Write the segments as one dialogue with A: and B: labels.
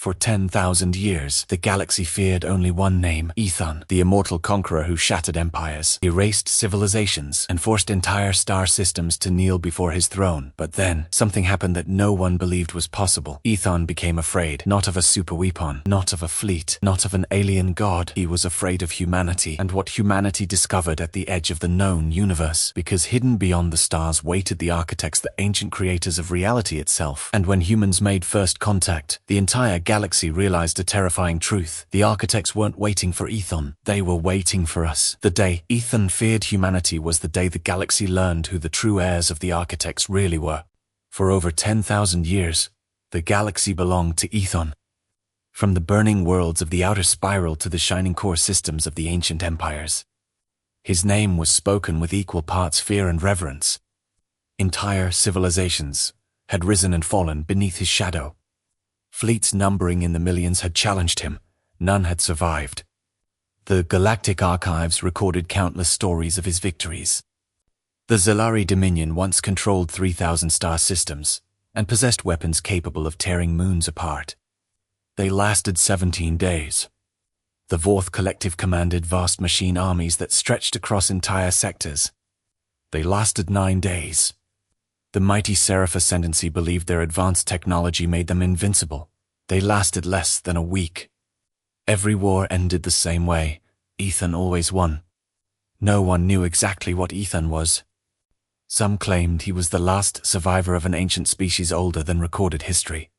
A: For 10,000 years, the galaxy feared only one name, Aethon, the immortal conqueror who shattered empires, erased civilizations, and forced entire star systems to kneel before his throne. But then, something happened that no one believed was possible. Aethon became afraid, not of a superweapon, not of a fleet, not of an alien god. He was afraid of humanity, and what humanity discovered at the edge of the known universe, because hidden beyond the stars waited the architects, the ancient creators of reality itself. And when humans made first contact, the entire galaxy realized a terrifying truth. The architects weren't waiting for Aethon. They were waiting for us. The day Aethon feared humanity was the day the galaxy learned who the true heirs of the architects really were. For over 10,000 years, the galaxy belonged to Aethon. From the burning worlds of the outer spiral to the shining core systems of the ancient empires. His name was spoken with equal parts fear and reverence. Entire civilizations had risen and fallen beneath his shadow. Fleets numbering in the millions had challenged him. None had survived. The Galactic Archives recorded countless stories of his victories. The Zellari Dominion once controlled 3,000 star systems and possessed weapons capable of tearing moons apart. They lasted 17 days. The Vorth Collective commanded vast machine armies that stretched across entire sectors. They lasted 9 days. The mighty Seraph Ascendancy believed their advanced technology made them invincible. They lasted less than a week. Every war ended the same way. Aethon always won. No one knew exactly what Aethon was. Some claimed he was the last survivor of an ancient species older than recorded history.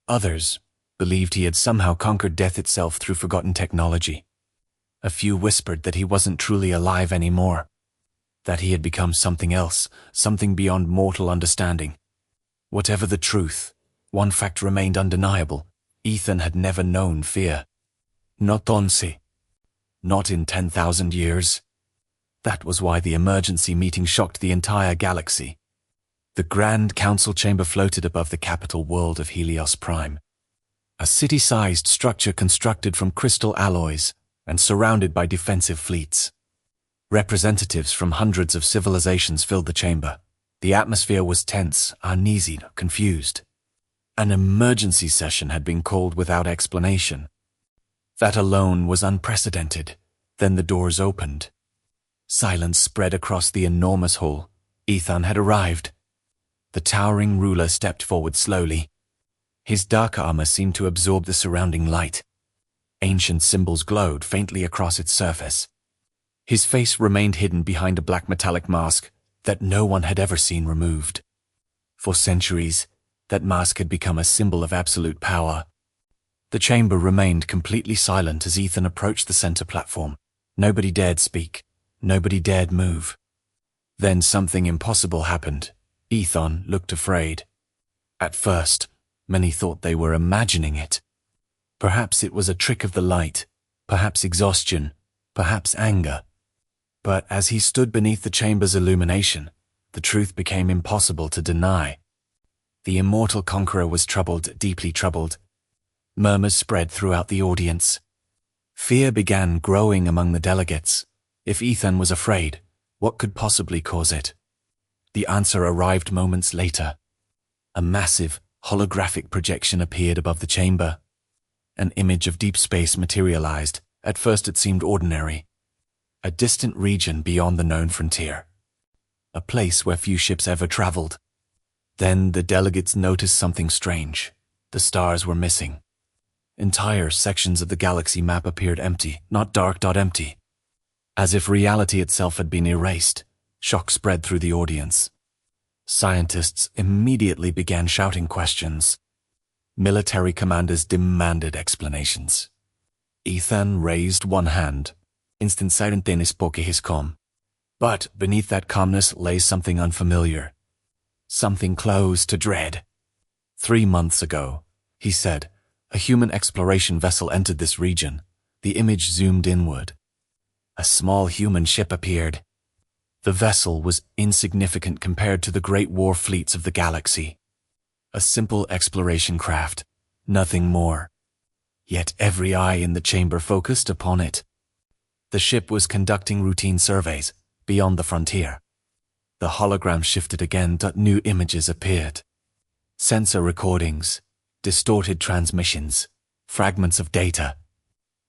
A: Others believed he had somehow conquered death itself through forgotten technology. A few whispered that he wasn't truly alive anymore, that he had become something else, something beyond mortal understanding. Whatever the truth, one fact remained undeniable. Aethon had never known fear. Not once. Not in 10,000 years. That was why the emergency meeting shocked the entire galaxy. The Grand Council chamber floated above the capital world of Helios Prime. A city-sized structure constructed from crystal alloys and surrounded by defensive fleets. Representatives from hundreds of civilizations filled the chamber. The atmosphere was tense, uneasy, confused. An emergency session had been called without explanation. That alone was unprecedented. Then the doors opened. Silence spread across the enormous hall. Aethon had arrived. The towering ruler stepped forward slowly. His dark armor seemed to absorb the surrounding light. Ancient symbols glowed faintly across its surface. His face remained hidden behind a black metallic mask that no one had ever seen removed. For centuries, that mask had become a symbol of absolute power. The chamber remained completely silent as Aethon approached the center platform. Nobody dared speak. Nobody dared move. Then something impossible happened. Aethon looked afraid. At first, many thought they were imagining it. Perhaps it was a trick of the light, perhaps exhaustion, perhaps anger. But as he stood beneath the chamber's illumination, the truth became impossible to deny. The immortal conqueror was troubled, deeply troubled. Murmurs spread throughout the audience. Fear began growing among the delegates. If Aethon was afraid, what could possibly cause it? The answer arrived moments later. A massive, holographic projection appeared above the chamber. An image of deep space materialized. At first it seemed ordinary. A distant region beyond the known frontier. A place where few ships ever traveled. Then the delegates noticed something strange. The stars were missing. Entire sections of the galaxy map appeared empty, not dark, empty. As if reality itself had been erased, shock spread through the audience. Scientists immediately began shouting questions. Military commanders demanded explanations. Aethon raised one hand. Instant silence spoke his calm. But beneath that calmness lay something unfamiliar. Something close to dread. 3 months ago, he said, a human exploration vessel entered this region. The image zoomed inward. A small human ship appeared. The vessel was insignificant compared to the great war fleets of the galaxy. A simple exploration craft, nothing more. Yet every eye in the chamber focused upon it. The ship was conducting routine surveys beyond the frontier. The hologram shifted again, new images appeared. Sensor recordings, distorted transmissions, fragments of data.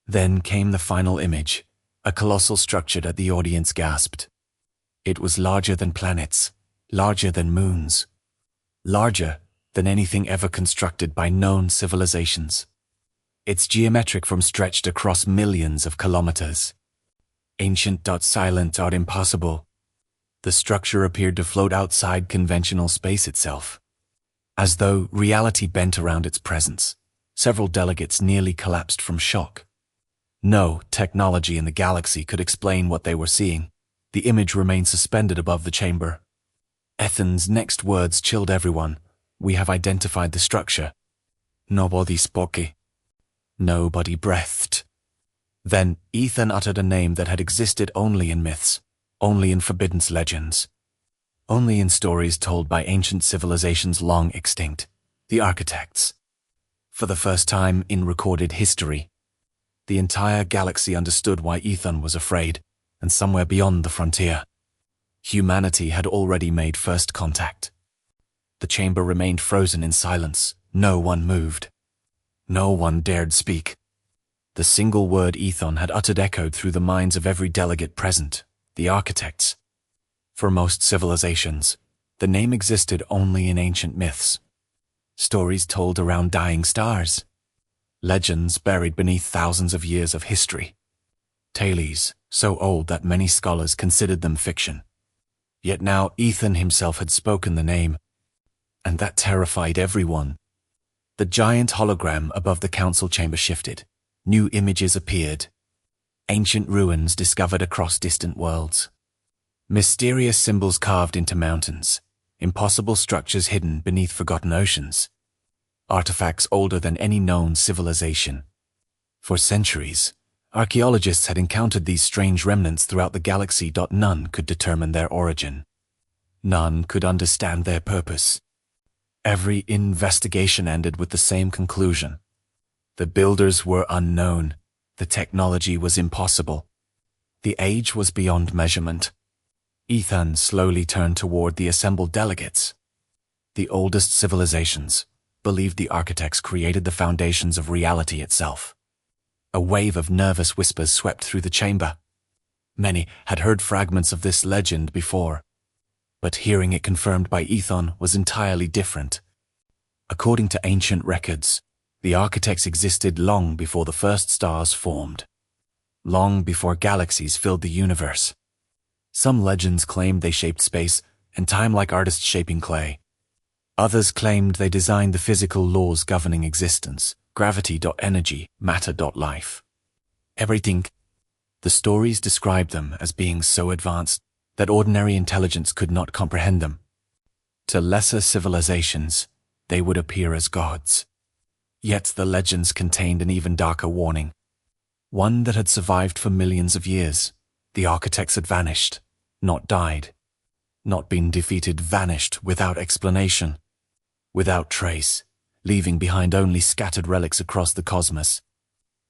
A: Then came the final image, a colossal structure that the audience gasped. It was larger than planets, larger than moons, larger than anything ever constructed by known civilizations. Its geometric form stretched across millions of kilometers. Ancient, silent, impossible. The structure appeared to float outside conventional space itself. As though reality bent around its presence, several delegates nearly collapsed from shock. No technology in the galaxy could explain what they were seeing. The image remained suspended above the chamber. Aethon's next words chilled everyone. We have identified the structure. Nobody spoke. Nobody breathed. Then Aethon uttered a name that had existed only in myths, only in forbidden legends, only in stories told by ancient civilizations long extinct, the architects. For the first time in recorded history, the entire galaxy understood why Aethon was afraid, and somewhere beyond the frontier, humanity had already made first contact. The chamber remained frozen in silence. No one moved. No one dared speak. The single word Aethon had uttered echoed through the minds of every delegate present, the architects. For most civilizations, the name existed only in ancient myths. Stories told around dying stars. Legends buried beneath thousands of years of history. Tales so old that many scholars considered them fiction. Yet now Aethon himself had spoken the name, and that terrified everyone. The giant hologram above the council chamber shifted. New images appeared. Ancient ruins discovered across distant worlds. Mysterious symbols carved into mountains. Impossible structures hidden beneath forgotten oceans. Artifacts older than any known civilization. For centuries, archaeologists had encountered these strange remnants throughout the galaxy. None could determine their origin. None could understand their purpose. Every investigation ended with the same conclusion. The builders were unknown. The technology was impossible. The age was beyond measurement. Aethon slowly turned toward the assembled delegates. The oldest civilizations believed the architects created the foundations of reality itself. A wave of nervous whispers swept through the chamber. Many had heard fragments of this legend before, but hearing it confirmed by Aethon was entirely different. According to ancient records, the architects existed long before the first stars formed, long before galaxies filled the universe. Some legends claimed they shaped space and time like artists shaping clay. Others claimed they designed the physical laws governing existence, gravity. Energy, matter. Life. Everything. The stories described them as being so advanced that ordinary intelligence could not comprehend them. To lesser civilizations, they would appear as gods. Yet the legends contained an even darker warning, one that had survived for millions of years. The architects had vanished, not died, not been defeated, vanished without explanation, without trace, leaving behind only scattered relics across the cosmos.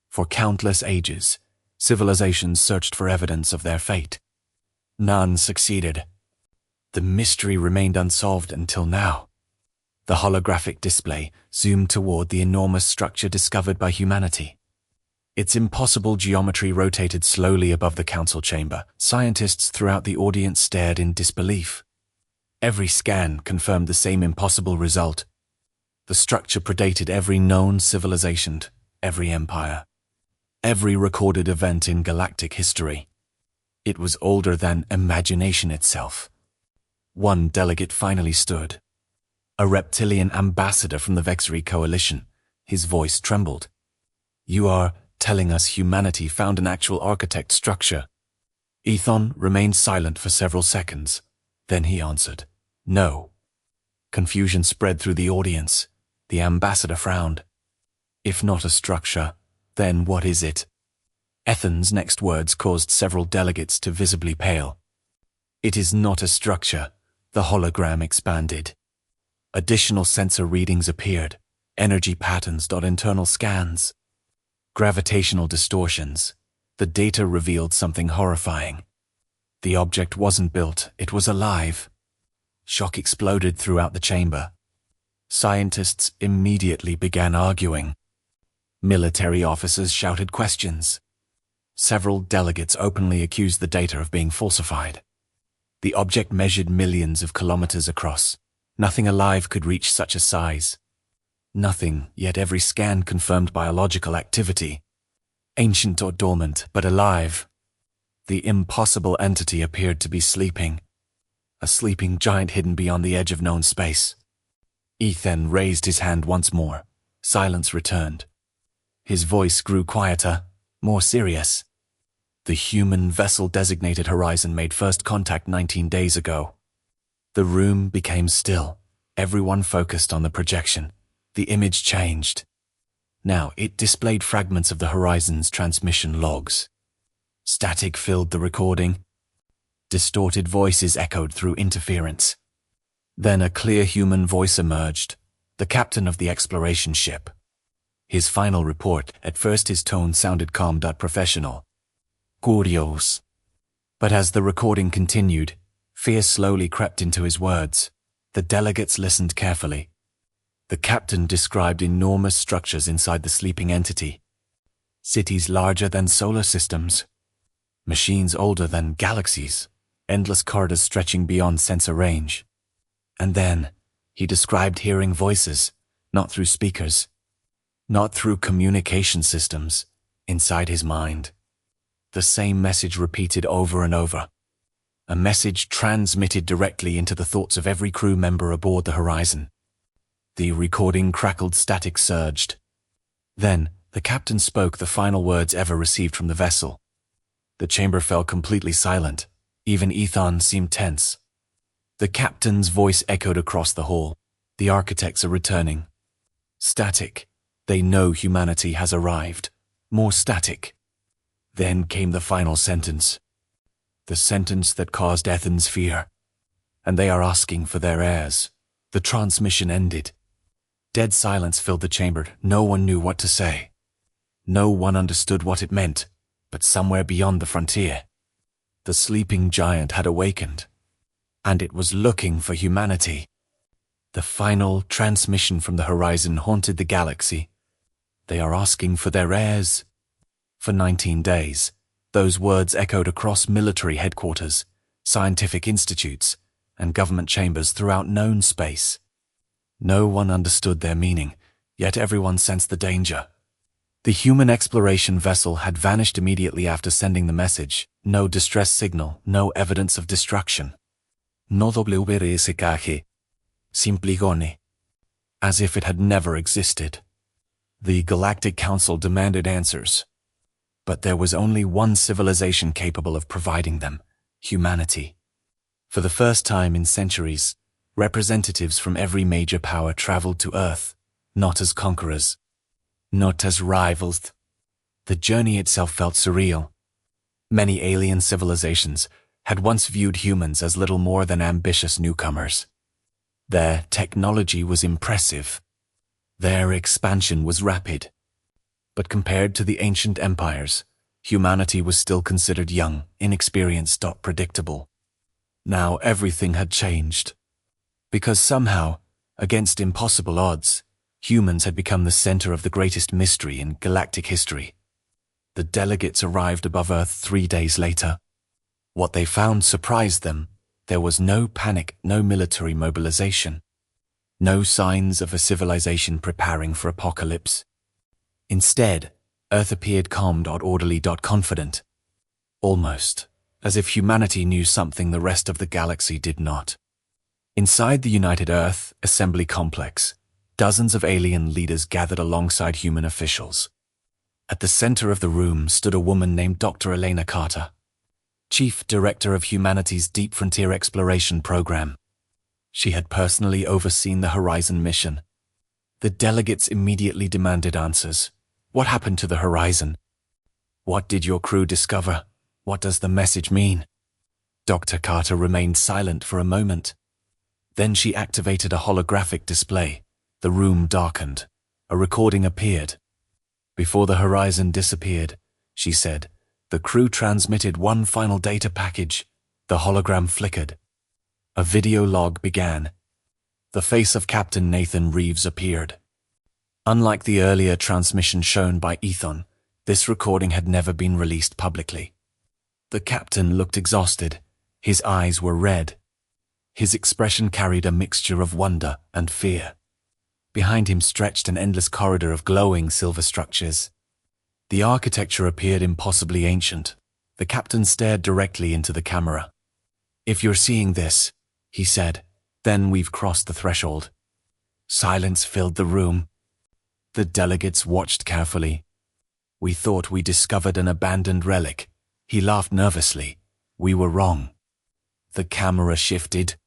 A: For countless ages, civilizations searched for evidence of their fate. None succeeded. The mystery remained unsolved until now. The holographic display zoomed toward the enormous structure discovered by humanity. Its impossible geometry rotated slowly above the council chamber. Scientists throughout the audience stared in disbelief. Every scan confirmed the same impossible result. The structure predated every known civilization, every empire, every recorded event in galactic history. It was older than imagination itself. One delegate finally stood. A reptilian ambassador from the Vexery Coalition. His voice trembled. "You are telling us humanity found an actual architect structure?" Aethon remained silent for several seconds. Then he answered, "No." Confusion spread through the audience. The ambassador frowned. "If not a structure, then what is it?" Aethon's next words caused several delegates to visibly pale. "It is not a structure." The hologram expanded. Additional sensor readings appeared. Energy patterns. Internal scans. Gravitational distortions. The data revealed something horrifying. The object wasn't built, it was alive. Shock exploded throughout the chamber. Scientists immediately began arguing. Military officers shouted questions. Several delegates openly accused the data of being falsified. The object measured millions of kilometers across. Nothing alive could reach such a size. Nothing, yet every scan confirmed biological activity. Ancient or dormant, but alive. The impossible entity appeared to be sleeping. A sleeping giant hidden beyond the edge of known space. Aethon raised his hand once more. Silence returned. His voice grew quieter, more serious. The human vessel-designated Horizon made first contact 19 days ago. The room became still. Everyone focused on the projection. The image changed. Now it displayed fragments of the Horizon's transmission logs. Static filled the recording. Distorted voices echoed through interference. Then a clear human voice emerged, the captain of the exploration ship. His final report, at first his tone sounded calm but professional. Curios. But as the recording continued, fear slowly crept into his words. The delegates listened carefully. The captain described enormous structures inside the sleeping entity. Cities larger than solar systems. Machines older than galaxies. Endless corridors stretching beyond sensor range. And then, he described hearing voices, not through speakers, not through communication systems, inside his mind. The same message repeated over and over. A message transmitted directly into the thoughts of every crew member aboard the Horizon. The recording crackled, static surged. Then, the captain spoke the final words ever received from the vessel. The chamber fell completely silent. Even Aethon seemed tense. The captain's voice echoed across the hall. The architects are returning. Static. They know humanity has arrived. More static. Then came the final sentence. The sentence that caused Aethon's fear. And they are asking for their heirs. The transmission ended. Dead silence filled the chamber. No one knew what to say. No one understood what it meant, but somewhere beyond the frontier, the sleeping giant had awakened, and it was looking for humanity. The final transmission from the Horizon haunted the galaxy. They are asking for their heirs. For 19 days, those words echoed across military headquarters, scientific institutes, and government chambers throughout known space. No one understood their meaning, yet everyone sensed the danger. The human exploration vessel had vanished immediately after sending the message. No distress signal, no evidence of destruction. No WRSKG. Simpligone. As if it had never existed. The Galactic Council demanded answers. But there was only one civilization capable of providing them: humanity. For the first time in centuries, representatives from every major power traveled to Earth, not as conquerors, not as rivals. The journey itself felt surreal. Many alien civilizations had once viewed humans as little more than ambitious newcomers. Their technology was impressive. Their expansion was rapid. But compared to the ancient empires, humanity was still considered young, inexperienced, predictable. Now everything had changed. Because somehow, against impossible odds, humans had become the center of the greatest mystery in galactic history. The delegates arrived above Earth 3 days later. What they found surprised them. There was no panic, no military mobilization. No signs of a civilization preparing for apocalypse. Instead, Earth appeared calm, orderly, confident. Almost as if humanity knew something the rest of the galaxy did not. Inside the United Earth Assembly Complex, dozens of alien leaders gathered alongside human officials. At the center of the room stood a woman named Dr. Elena Carter, Chief Director of humanity's Deep Frontier Exploration Program. She had personally overseen the Horizon mission. The delegates immediately demanded answers. What happened to the Horizon? What did your crew discover? What does the message mean? Dr. Carter remained silent for a moment. Then she activated a holographic display. The room darkened. A recording appeared. Before the Horizon disappeared, she said, the crew transmitted one final data package. The hologram flickered. A video log began. The face of Captain Nathan Reeves appeared. Unlike the earlier transmission shown by Aethon, this recording had never been released publicly. The captain looked exhausted. His eyes were red. His expression carried a mixture of wonder and fear. Behind him stretched an endless corridor of glowing silver structures. The architecture appeared impossibly ancient. The captain stared directly into the camera. "If you're seeing this," he said, "then we've crossed the threshold." Silence filled the room. The delegates watched carefully. "We thought we discovered an abandoned relic." He laughed nervously. "We were wrong." The camera shifted.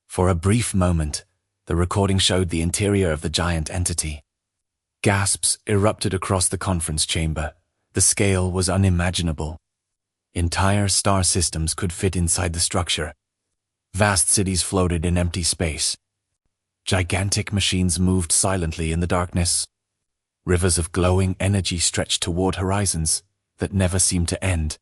A: For a brief moment, the recording showed the interior of the giant entity. Gasps erupted across the conference chamber. The scale was unimaginable. Entire star systems could fit inside the structure. Vast cities floated in empty space. Gigantic machines moved silently in the darkness. Rivers of glowing energy stretched toward horizons that never seemed to end.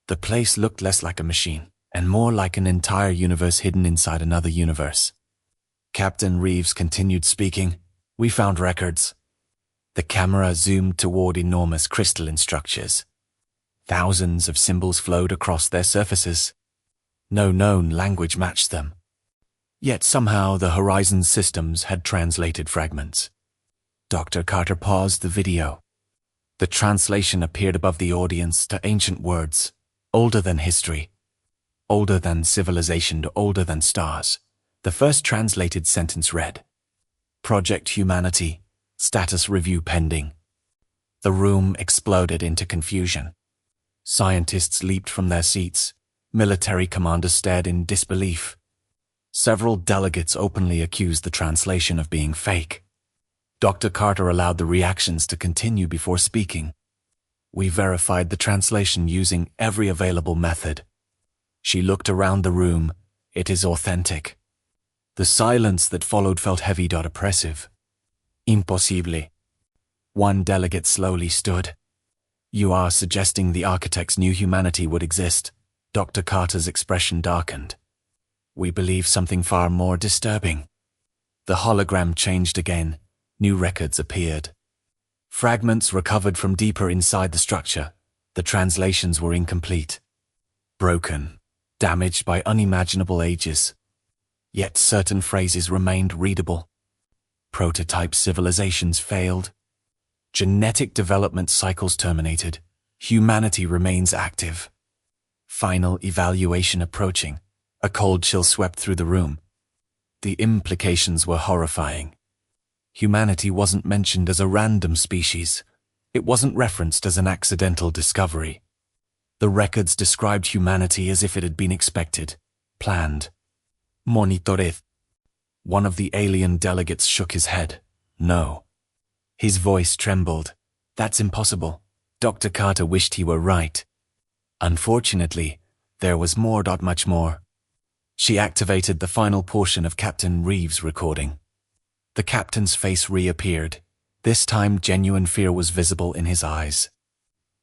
A: The place looked less like a machine and more like an entire universe hidden inside another universe. Captain Reeves continued speaking. "We found records." The camera zoomed toward enormous crystalline structures. Thousands of symbols flowed across their surfaces. No known language matched them. Yet somehow the Horizon systems had translated fragments. Dr. Carter paused the video. The translation appeared above the audience to ancient words, older than history, older than civilization, older than stars. The first translated sentence read, "Project Humanity, status review pending." The room exploded into confusion. Scientists leaped from their seats. Military commanders stared in disbelief. Several delegates openly accused the translation of being fake. Dr. Carter allowed the reactions to continue before speaking. "We verified the translation using every available method." She looked around the room. "It is authentic." The silence that followed felt heavy, oppressive. "Impossible." One delegate slowly stood. "You are suggesting the architects knew humanity would exist." Dr. Carter's expression darkened. "We believe something far more disturbing." The hologram changed again. New records appeared. Fragments recovered from deeper inside the structure. The translations were incomplete. Broken. Damaged by unimaginable ages. Yet certain phrases remained readable. Prototype civilizations failed. Genetic development cycles terminated. Humanity remains active. Final evaluation approaching. A cold chill swept through the room. The implications were horrifying. Humanity wasn't mentioned as a random species. It wasn't referenced as an accidental discovery. The records described humanity as if it had been expected, planned. Monitored. One of the alien delegates shook his head. "No." His voice trembled. "That's impossible." Dr. Carter wished he were right. Unfortunately, there was more, much more. She activated the final portion of Captain Reeves' recording. The captain's face reappeared. This time genuine fear was visible in his eyes.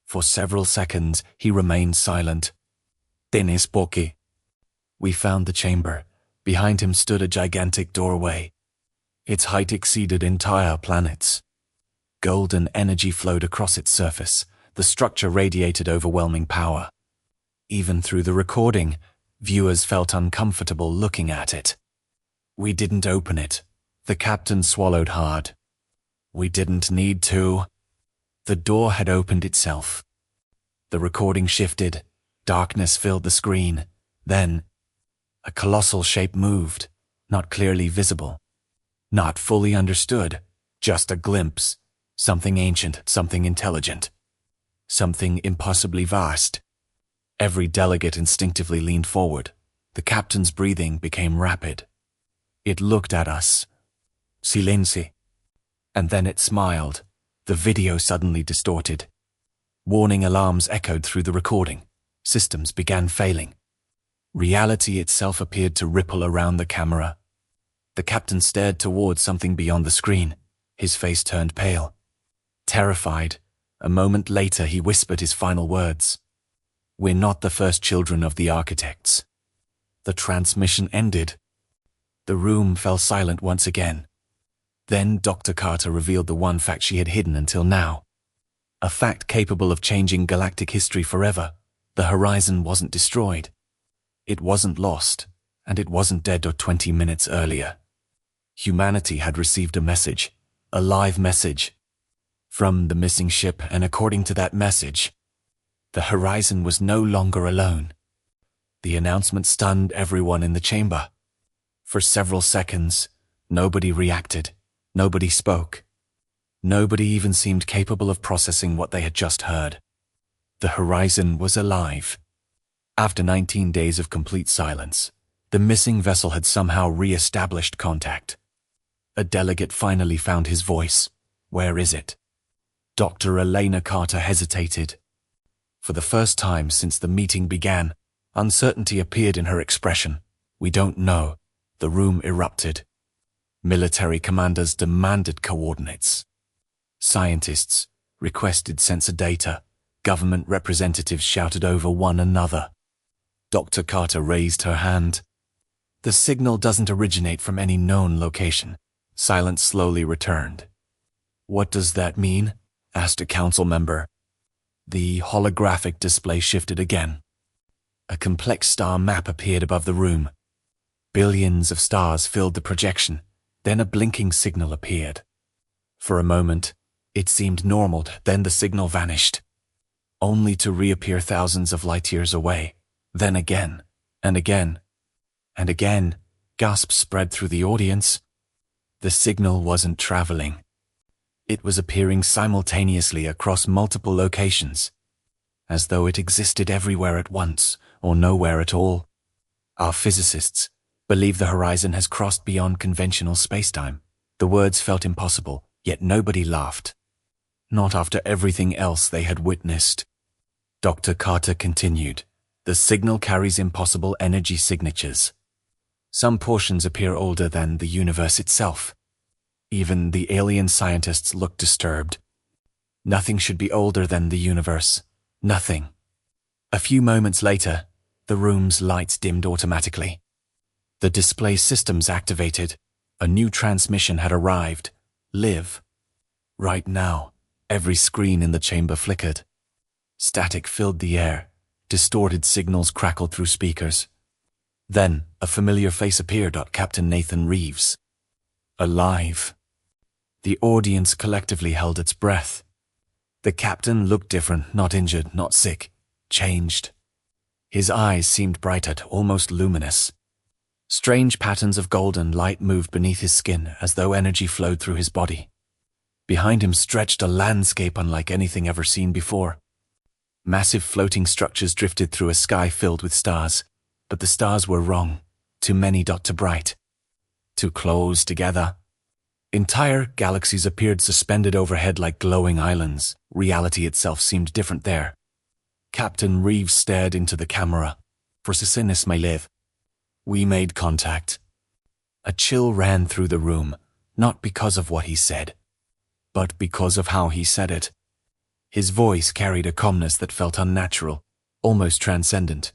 A: For several seconds, he remained silent. "Tienes poke." We found the chamber. Behind him stood a gigantic doorway. Its height exceeded entire planets. Golden energy flowed across its surface. The structure radiated overwhelming power. Even through the recording, viewers felt uncomfortable looking at it. "We didn't open it." The captain swallowed hard. "We didn't need to." The door had opened itself. The recording shifted. Darkness filled the screen. Then, a colossal shape moved, not clearly visible. Not fully understood, just a glimpse. Something ancient, something intelligent. Something impossibly vast. Every delegate instinctively leaned forward. The captain's breathing became rapid. It looked at us. Silenci. And then it smiled. The video suddenly distorted. Warning alarms echoed through the recording. Systems began failing. Reality itself appeared to ripple around the camera. The captain stared towards something beyond the screen. His face turned pale. Terrified, a moment later he whispered his final words. "We're not the first children of the architects." The transmission ended. The room fell silent once again. Then Dr. Carter revealed the one fact she had hidden until now. A fact capable of changing galactic history forever. The horizon wasn't destroyed. It wasn't lost, and it wasn't dead 20 minutes earlier. Humanity had received a message, a live message, from the missing ship, and according to that message, the horizon was no longer alone. The announcement stunned everyone in the chamber. For several seconds, nobody reacted, nobody spoke. Nobody even seemed capable of processing what they had just heard. The horizon was alive. After 19 days of complete silence, the missing vessel had somehow re-established contact. A delegate finally found his voice. Where is it? Dr. Elena Carter hesitated. For the first time since the meeting began, uncertainty appeared in her expression. We don't know. The room erupted. Military commanders demanded coordinates. Scientists requested sensor data. Government representatives shouted over one another. Dr. Carter raised her hand. The signal doesn't originate from any known location. Silence slowly returned. What does that mean? Asked a council member. The holographic display shifted again. A complex star map appeared above the room. Billions of stars filled the projection. Then a blinking signal appeared. For a moment, it seemed normal, then the signal vanished, only to reappear thousands of light years away. Then again, and again, and again, gasps spread through the audience. The signal wasn't traveling. It was appearing simultaneously across multiple locations, as though it existed everywhere at once or nowhere at all. Our physicists believe the horizon has crossed beyond conventional spacetime. The words felt impossible, yet nobody laughed. Not after everything else they had witnessed. Dr. Carter continued. The signal carries impossible energy signatures. Some portions appear older than the universe itself. Even the alien scientists looked disturbed. Nothing should be older than the universe. Nothing. A few moments later, the room's lights dimmed automatically. The display systems activated. A new transmission had arrived. Live. Right now. Every screen in the chamber flickered. Static filled the air. Distorted signals crackled through speakers. Then, a familiar face appeared. Captain Nathan Reeves. Alive. The audience collectively held its breath. The captain looked different, not injured, not sick. Changed. His eyes seemed brighter, almost luminous. Strange patterns of golden light moved beneath his skin as though energy flowed through his body. Behind him stretched a landscape unlike anything ever seen before. Massive floating structures drifted through a sky filled with stars, but the stars were wrong. Too many, too bright. Too close together. Entire galaxies appeared suspended overhead like glowing islands. Reality itself seemed different there. Captain Reeves stared into the camera. For Sisinus may live. We made contact. A chill ran through the room, not because of what he said, but because of how he said it. His voice carried a calmness that felt unnatural, almost transcendent,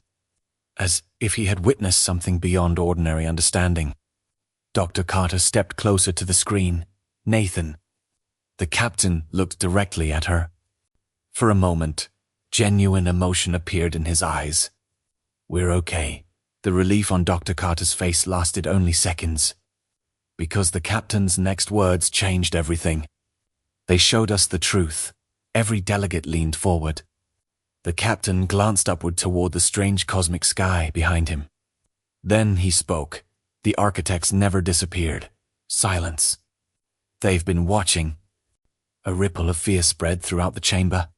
A: as if he had witnessed something beyond ordinary understanding. Dr. Carter stepped closer to the screen. Nathan. The captain looked directly at her. For a moment, genuine emotion appeared in his eyes. We're okay. The relief on Dr. Carter's face lasted only seconds, because the captain's next words changed everything. They showed us the truth. Every delegate leaned forward. The captain glanced upward toward the strange cosmic sky behind him. Then he spoke. The architects never disappeared. Silence. They've been watching. A ripple of fear spread throughout the chamber.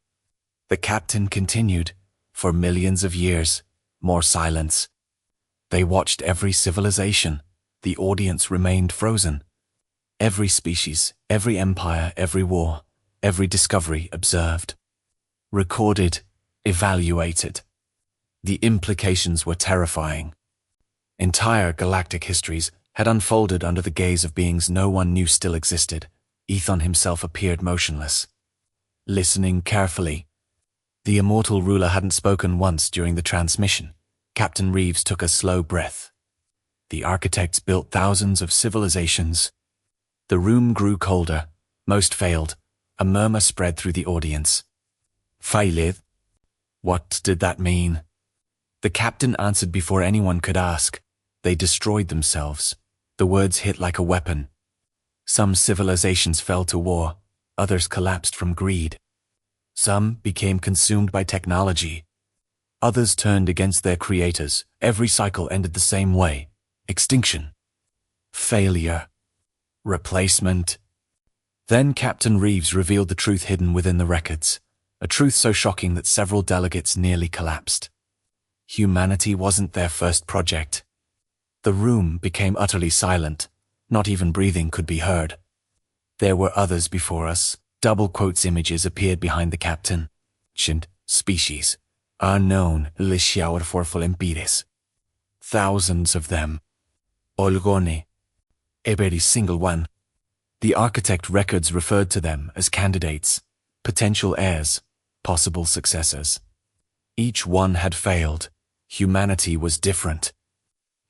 A: The captain continued. For millions of years, more silence. They watched every civilization. The audience remained frozen. Every species, every empire, every war, every discovery observed. Recorded, evaluated. The implications were terrifying. Entire galactic histories had unfolded under the gaze of beings no one knew still existed. Aethon himself appeared motionless, listening carefully. The immortal ruler hadn't spoken once during the transmission. Captain Reeves took a slow breath. The architects built thousands of civilizations. The room grew colder. Most failed. A murmur spread through the audience. Failed? What did that mean? The captain answered before anyone could ask. They destroyed themselves. The words hit like a weapon. Some civilizations fell to war. Others collapsed from greed. Some became consumed by technology. Others turned against their creators. Every cycle ended the same way. Extinction. Failure. Replacement. Then Captain Reeves revealed the truth hidden within the records. A truth so shocking that several delegates nearly collapsed. Humanity wasn't their first project. The room became utterly silent. Not even breathing could be heard. There were others before us. Double quotes images appeared behind the captain. Ancient species. Unknown Lishyaur for Empires. Thousands of them. Olgoni. Every single one. The architect records referred to them as candidates, potential heirs, possible successors. Each one had failed. Humanity was different.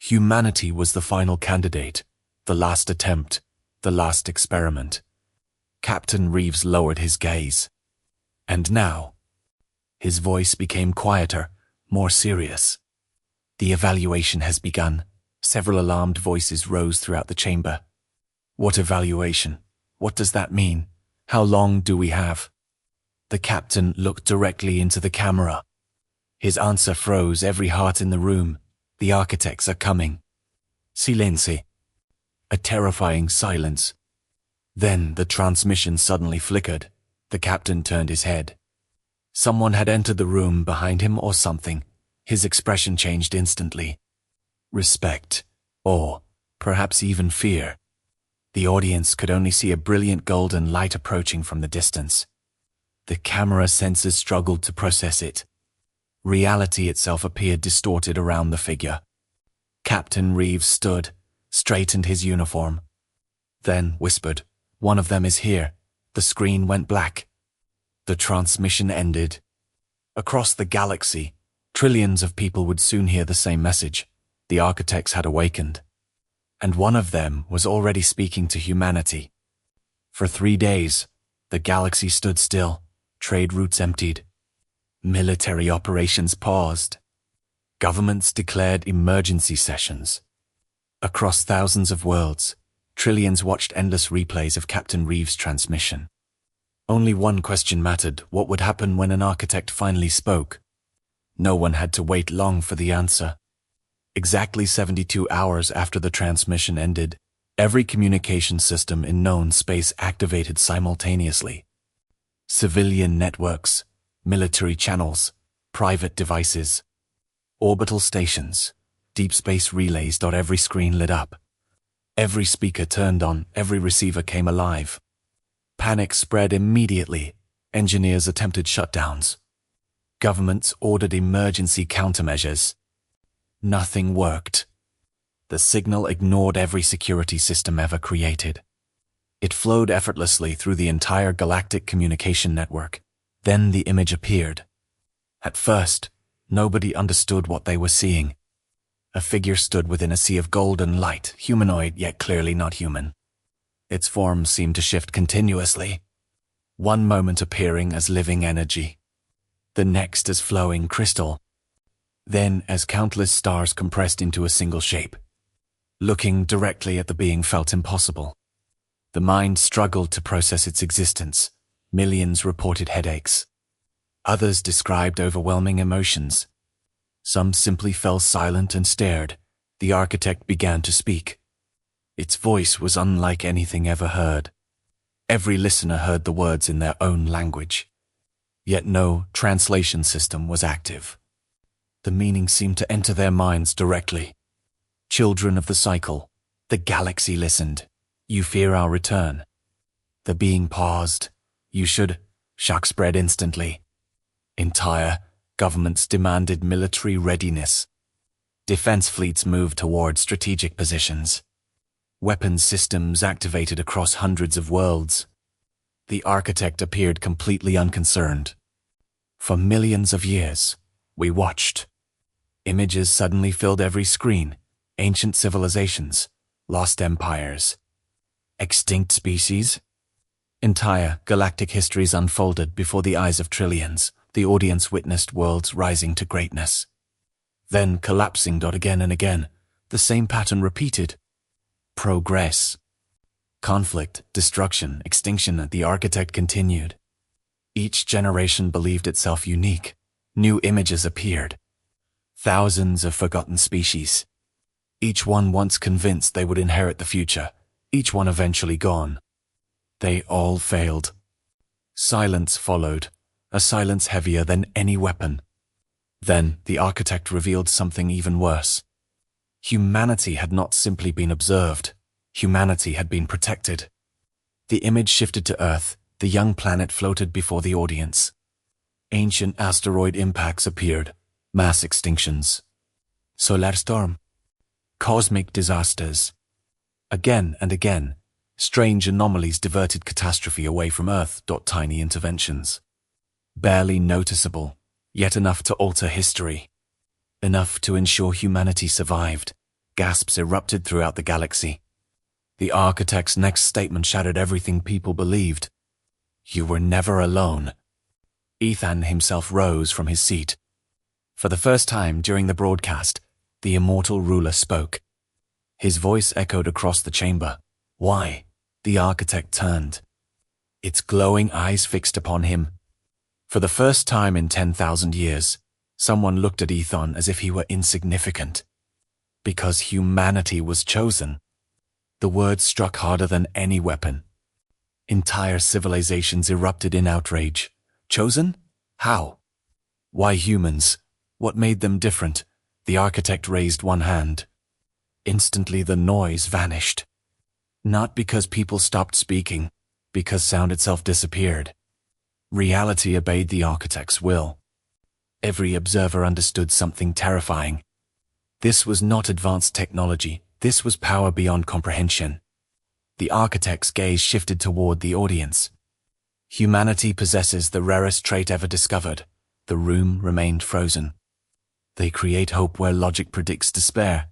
A: Humanity was the final candidate, the last attempt, the last experiment. Captain Reeves lowered his gaze. And now, his voice became quieter, more serious. The evaluation has begun. Several alarmed voices rose throughout the chamber. What evaluation? What does that mean? How long do we have? The captain looked directly into the camera. His answer froze every heart in the room. The architects are coming. Silenci. A terrifying silence. Then the transmission suddenly flickered. The captain turned his head. Someone had entered the room behind him or something. His expression changed instantly. Respect, awe, perhaps even fear. The audience could only see a brilliant golden light approaching from the distance. The camera sensors struggled to process it. Reality itself appeared distorted around the figure. Captain Reeves stood, straightened his uniform. Then whispered, "One of them is here." The screen went black. The transmission ended. Across the galaxy, trillions of people would soon hear the same message. The architects had awakened. And one of them was already speaking to humanity. For 3 days, the galaxy stood still, trade routes emptied. Military operations paused. Governments declared emergency sessions. Across thousands of worlds, trillions watched endless replays of Captain Reeves' transmission. Only one question mattered: what would happen when an architect finally spoke? No one had to wait long for the answer. Exactly 72 hours after the transmission ended, every communication system in known space activated simultaneously. Civilian networks, military channels, private devices, orbital stations, deep space relays. Every screen lit up. Every speaker turned on, every receiver came alive. Panic spread immediately. Engineers attempted shutdowns. Governments ordered emergency countermeasures. Nothing worked. The signal ignored every security system ever created. It flowed effortlessly through the entire galactic communication network. Then the image appeared. At first, nobody understood what they were seeing. A figure stood within a sea of golden light, humanoid yet clearly not human. Its form seemed to shift continuously. One moment appearing as living energy. The next as flowing crystal. Then as countless stars compressed into a single shape. Looking directly at the being felt impossible. The mind struggled to process its existence. Millions reported headaches. Others described overwhelming emotions. Some simply fell silent and stared. The architect began to speak. Its voice was unlike anything ever heard. Every listener heard the words in their own language. Yet no translation system was active. The meaning seemed to enter their minds directly. Children of the cycle, the galaxy listened. You fear our return. The being paused. You should. Shock spread instantly. Entire governments demanded military readiness. Defense fleets moved toward strategic positions. Weapons systems activated across hundreds of worlds. The architect appeared completely unconcerned. For millions of years, we watched. Images suddenly filled every screen. Ancient civilizations, lost empires. Extinct species? Entire galactic histories unfolded before the eyes of trillions. The audience witnessed worlds rising to greatness, then collapsing. Again and again, the same pattern repeated. Progress. Conflict, destruction, extinction. The architect continued. Each generation believed itself unique. New images appeared. Thousands of forgotten species. Each one once convinced they would inherit the future. Each one eventually gone. They all failed. Silence followed, a silence heavier than any weapon. Then the architect revealed something even worse. Humanity had not simply been observed. Humanity had been protected. The image shifted to Earth. The young planet floated before the audience. Ancient asteroid impacts appeared. Mass extinctions. Solar storm. Cosmic disasters. Again and again, strange anomalies diverted catastrophe away from Earth. Tiny interventions. Barely noticeable, yet enough to alter history. Enough to ensure humanity survived. Gasps erupted throughout the galaxy. The architect's next statement shattered everything people believed. You were never alone. Aethon himself rose from his seat. For the first time during the broadcast, the immortal ruler spoke. His voice echoed across the chamber. Why? The architect turned. Its glowing eyes fixed upon him. For the first time in 10,000 years, someone looked at Aethon as if he were insignificant. Because humanity was chosen. The words struck harder than any weapon. Entire civilizations erupted in outrage. Chosen? How? Why humans? What made them different? The architect raised one hand. Instantly the noise vanished. Not because people stopped speaking, because sound itself disappeared. Reality obeyed the architect's will. Every observer understood something terrifying. This was not advanced technology. This was power beyond comprehension. The architect's gaze shifted toward the audience. Humanity possesses the rarest trait ever discovered. The room remained frozen. They create hope where logic predicts despair.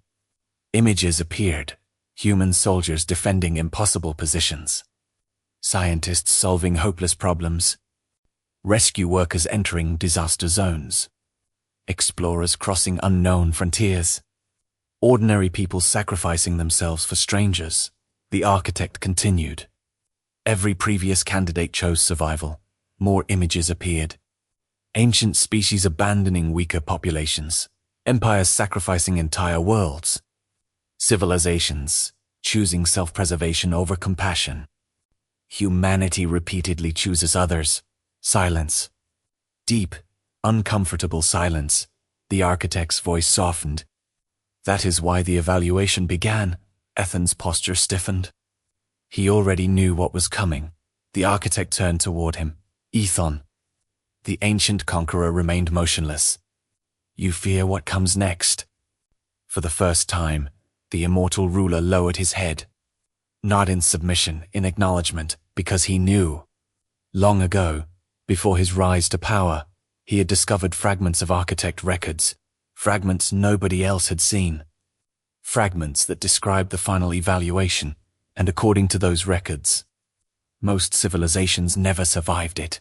A: Images appeared. Human soldiers defending impossible positions. Scientists solving hopeless problems. Rescue workers entering disaster zones. Explorers crossing unknown frontiers. Ordinary people sacrificing themselves for strangers. The architect continued. Every previous candidate chose survival. More images appeared. Ancient species abandoning weaker populations. Empires sacrificing entire worlds. Civilizations choosing self-preservation over compassion. Humanity repeatedly chooses others. Silence. Deep, uncomfortable silence. The architect's voice softened. That is why the evaluation began. Aethon's posture stiffened. He already knew what was coming. The architect turned toward him. Aethon. The ancient conqueror remained motionless. You fear what comes next? For the first time, the immortal ruler lowered his head. Not in submission, in acknowledgement, because he knew. Long ago, before his rise to power, he had discovered fragments of architect records. Fragments nobody else had seen. Fragments that described the final evaluation, and according to those records, most civilizations never survived it.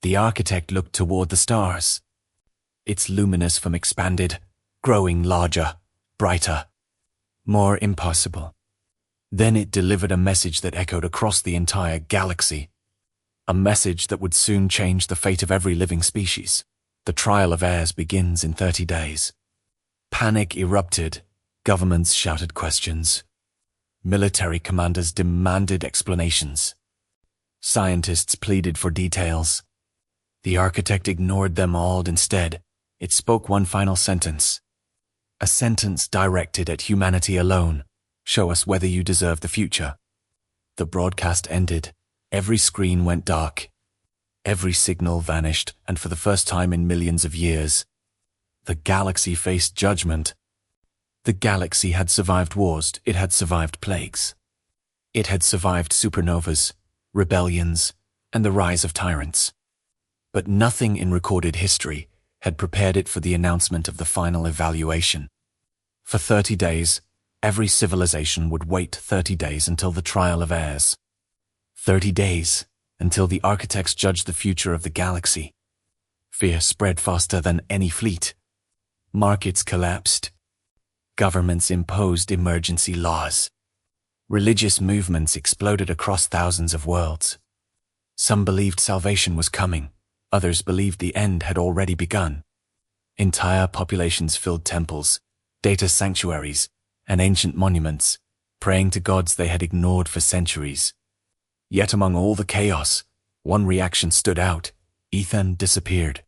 A: The architect looked toward the stars. Its luminous form expanded, growing larger, brighter, more impossible. Then it delivered a message that echoed across the entire galaxy. A message that would soon change the fate of every living species. The trial of heirs begins in 30 days. Panic erupted. Governments shouted questions. Military commanders demanded explanations. Scientists pleaded for details. The architect ignored them all instead. It spoke one final sentence. A sentence directed at humanity alone. Show us whether you deserve the future. The broadcast ended. Every screen went dark. Every signal vanished, and for the first time in millions of years, the galaxy faced judgment. The galaxy had survived wars, it had survived plagues. It had survived supernovas, rebellions, and the rise of tyrants. But nothing in recorded history had prepared it for the announcement of the final evaluation. For 30 days, Every civilization would wait 30 days until the trial of heirs. 30 days until the architects judged the future of the galaxy. Fear spread faster than any fleet. Markets collapsed. Governments imposed emergency laws. Religious movements exploded across thousands of worlds. Some believed salvation was coming. Others believed the end had already begun. Entire populations filled temples, data sanctuaries, and ancient monuments, praying to gods they had ignored for centuries. Yet among all the chaos, one reaction stood out. Aethon disappeared.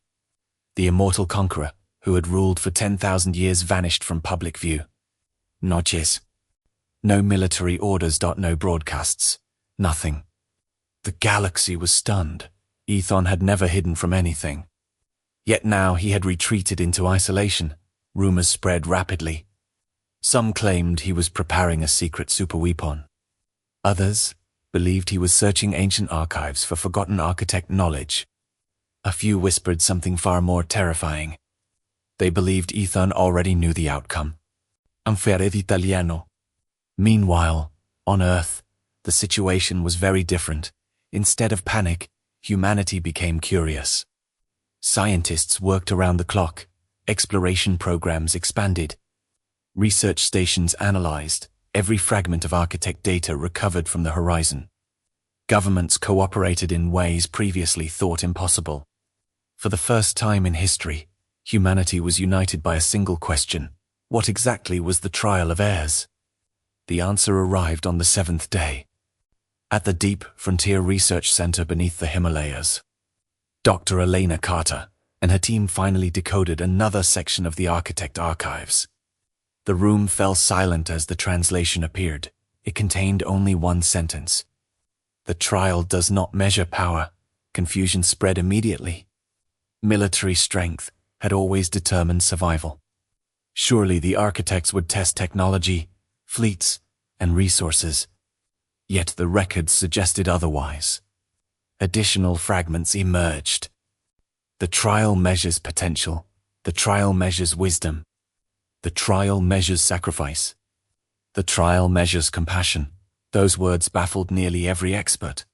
A: The immortal conqueror, who had ruled for 10,000 years, vanished from public view. Noches. No military orders. No broadcasts. Nothing. The galaxy was stunned. Aethon had never hidden from anything. Yet now he had retreated into isolation. Rumors spread rapidly. Some claimed he was preparing a secret superweapon. Others believed he was searching ancient archives for forgotten architect knowledge. A few whispered something far more terrifying. They believed Aethon already knew the outcome. Amfere Italiano. Meanwhile, on Earth, the situation was very different. Instead of panic, humanity became curious. Scientists worked around the clock. Exploration programs expanded. Research stations analyzed every fragment of architect data recovered from the horizon. Governments cooperated in ways previously thought impossible. For the first time in history, humanity was united by a single question. What exactly was the trial of heirs? The answer arrived on the 7th day. At the Deep Frontier Research Center beneath the Himalayas. Dr. Elena Carter and her team finally decoded another section of the architect archives. The room fell silent as the translation appeared. It contained only one sentence. The trial does not measure power. Confusion spread immediately. Military strength had always determined survival. Surely the architects would test technology, fleets, and resources. Yet the records suggested otherwise. Additional fragments emerged. The trial measures potential. The trial measures wisdom. The trial measures sacrifice. The trial measures compassion. Those words baffled nearly every expert.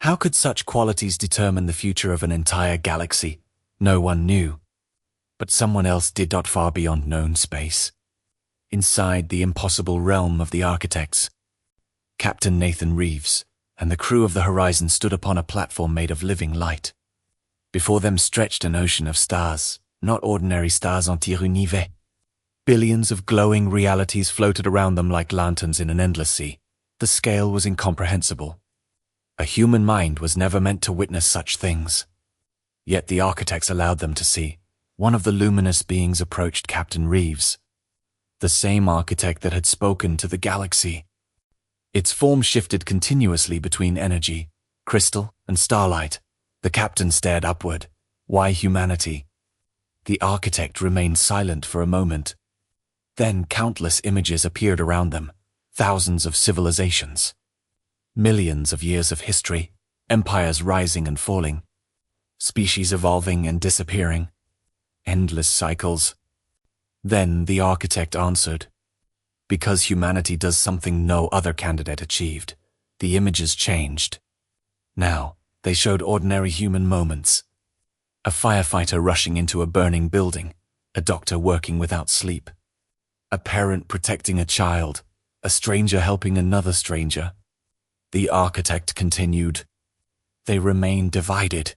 A: How could such qualities determine the future of an entire galaxy? No one knew. But someone else did. Far beyond known space. Inside the impossible realm of the architects, Captain Nathan Reeves and the crew of the Horizon stood upon a platform made of living light. Before them stretched an ocean of stars, not ordinary stars anti-unive. Billions of glowing realities floated around them like lanterns in an endless sea. The scale was incomprehensible. A human mind was never meant to witness such things. Yet the architects allowed them to see. One of the luminous beings approached Captain Reeves. The same architect that had spoken to the galaxy. Its form shifted continuously between energy, crystal, and starlight. The captain stared upward. Why humanity? The architect remained silent for a moment. Then countless images appeared around them. Thousands of civilizations. Millions of years of history. Empires rising and falling. Species evolving and disappearing. Endless cycles. Then the architect answered. Because humanity does something no other candidate achieved, the images changed. Now, they showed ordinary human moments. A firefighter rushing into a burning building, a doctor working without sleep, a parent protecting a child, a stranger helping another stranger. The architect continued. They remained divided.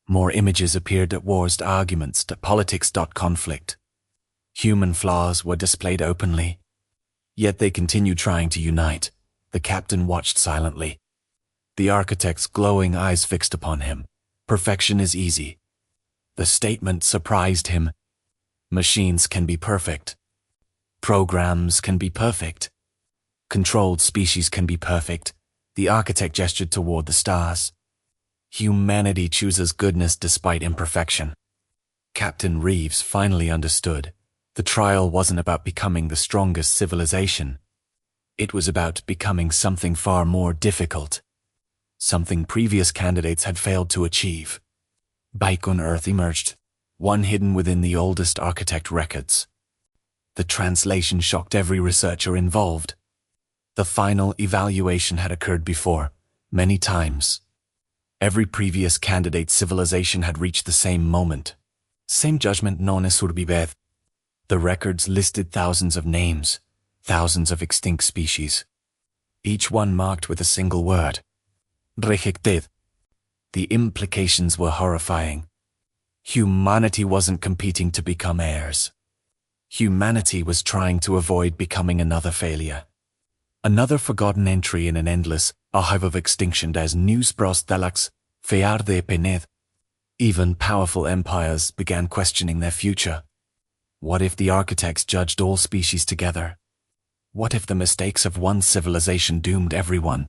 A: More images appeared at wars, arguments, politics, conflict. Human flaws were displayed openly. Yet they continued trying to unite. The captain watched silently. The architect's glowing eyes fixed upon him. Perfection is easy. The statement surprised him. Machines can be perfect. Programs can be perfect. Controlled species can be perfect. The architect gestured toward the stars. Humanity chooses goodness despite imperfection. Captain Reeves finally understood. The trial wasn't about becoming the strongest civilization. It was about becoming something far more difficult. Something previous candidates had failed to achieve. Bike on Earth emerged, one hidden within the oldest architect records. The translation shocked every researcher involved. The final evaluation had occurred before, many times. Every previous candidate civilization had reached the same moment. Same judgment known as Surbibeth. The records listed thousands of names, thousands of extinct species. Each one marked with a single word. Rejected. The implications were horrifying. Humanity wasn't competing to become heirs. Humanity was trying to avoid becoming another failure. Another forgotten entry in an endless archive of extinction as news Dalax, Fear de Pened. Even powerful empires began questioning their future. What if the architects judged all species together? What if the mistakes of one civilization doomed everyone?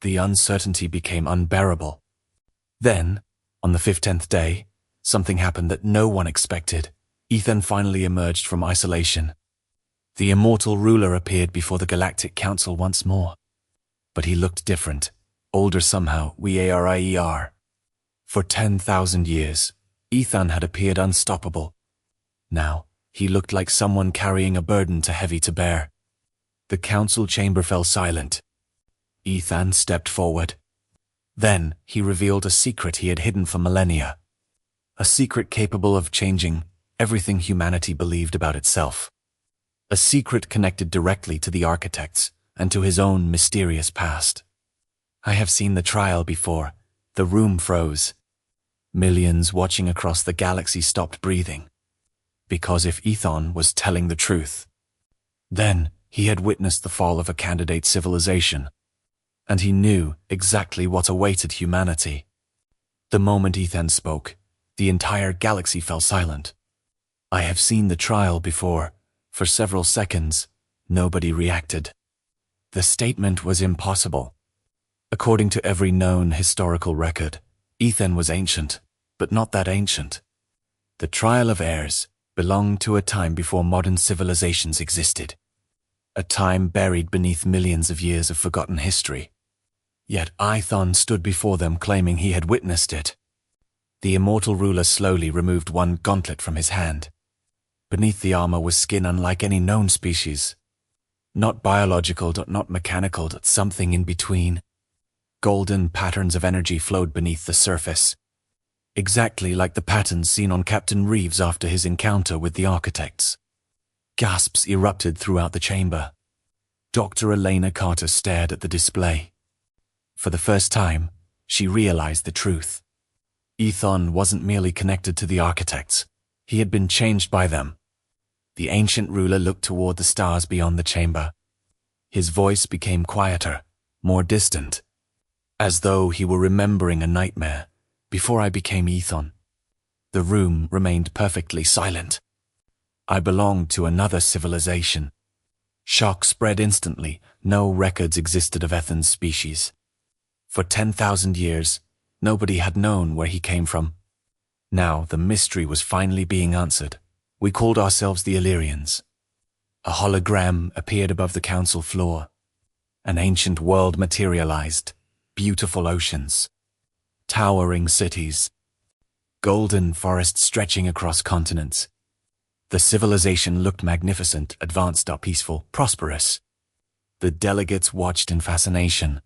A: The uncertainty became unbearable. Then, on the 15th day, something happened that no one expected. Aethon finally emerged from isolation. The immortal ruler appeared before the Galactic Council once more. But he looked different, older somehow, Weier. For 10,000 years, Aethon had appeared unstoppable. Now, he looked like someone carrying a burden too heavy to bear. The council chamber fell silent. Aethon stepped forward. Then, he revealed a secret he had hidden for millennia. A secret capable of changing everything humanity believed about itself. A secret connected directly to the architects and to his own mysterious past. I have seen the trial before. The room froze. Millions watching across the galaxy stopped breathing. Because if Aethon was telling the truth, then he had witnessed the fall of a candidate civilization. And he knew exactly what awaited humanity. The moment Aethon spoke, the entire galaxy fell silent. I have seen the trial before. For several seconds, nobody reacted. The statement was impossible. According to every known historical record, Aethon was ancient, but not that ancient. The trial of Heirs belonged to a time before modern civilizations existed. A time buried beneath millions of years of forgotten history. Yet Aethon stood before them claiming he had witnessed it. The immortal ruler slowly removed one gauntlet from his hand. Beneath the armor was skin unlike any known species. Not biological, not mechanical, something in between. Golden patterns of energy flowed beneath the surface. Exactly like the patterns seen on Captain Reeves after his encounter with the architects. Gasps erupted throughout the chamber. Dr. Elena Carter stared at the display. For the first time, she realized the truth. Aethon wasn't merely connected to the architects. He had been changed by them. The ancient ruler looked toward the stars beyond the chamber. His voice became quieter, more distant, as though he were remembering a nightmare. Before I became Aethon, the room remained perfectly silent. I belonged to another civilization. Shock spread instantly. No records existed of Aethon's species. For 10,000 years, nobody had known where he came from. Now the mystery was finally being answered. We called ourselves the Illyrians. A hologram appeared above the council floor. An ancient world materialized. Beautiful oceans. Towering cities. Golden forests stretching across continents. The civilization looked magnificent, advanced, peaceful, prosperous. The delegates watched in fascination.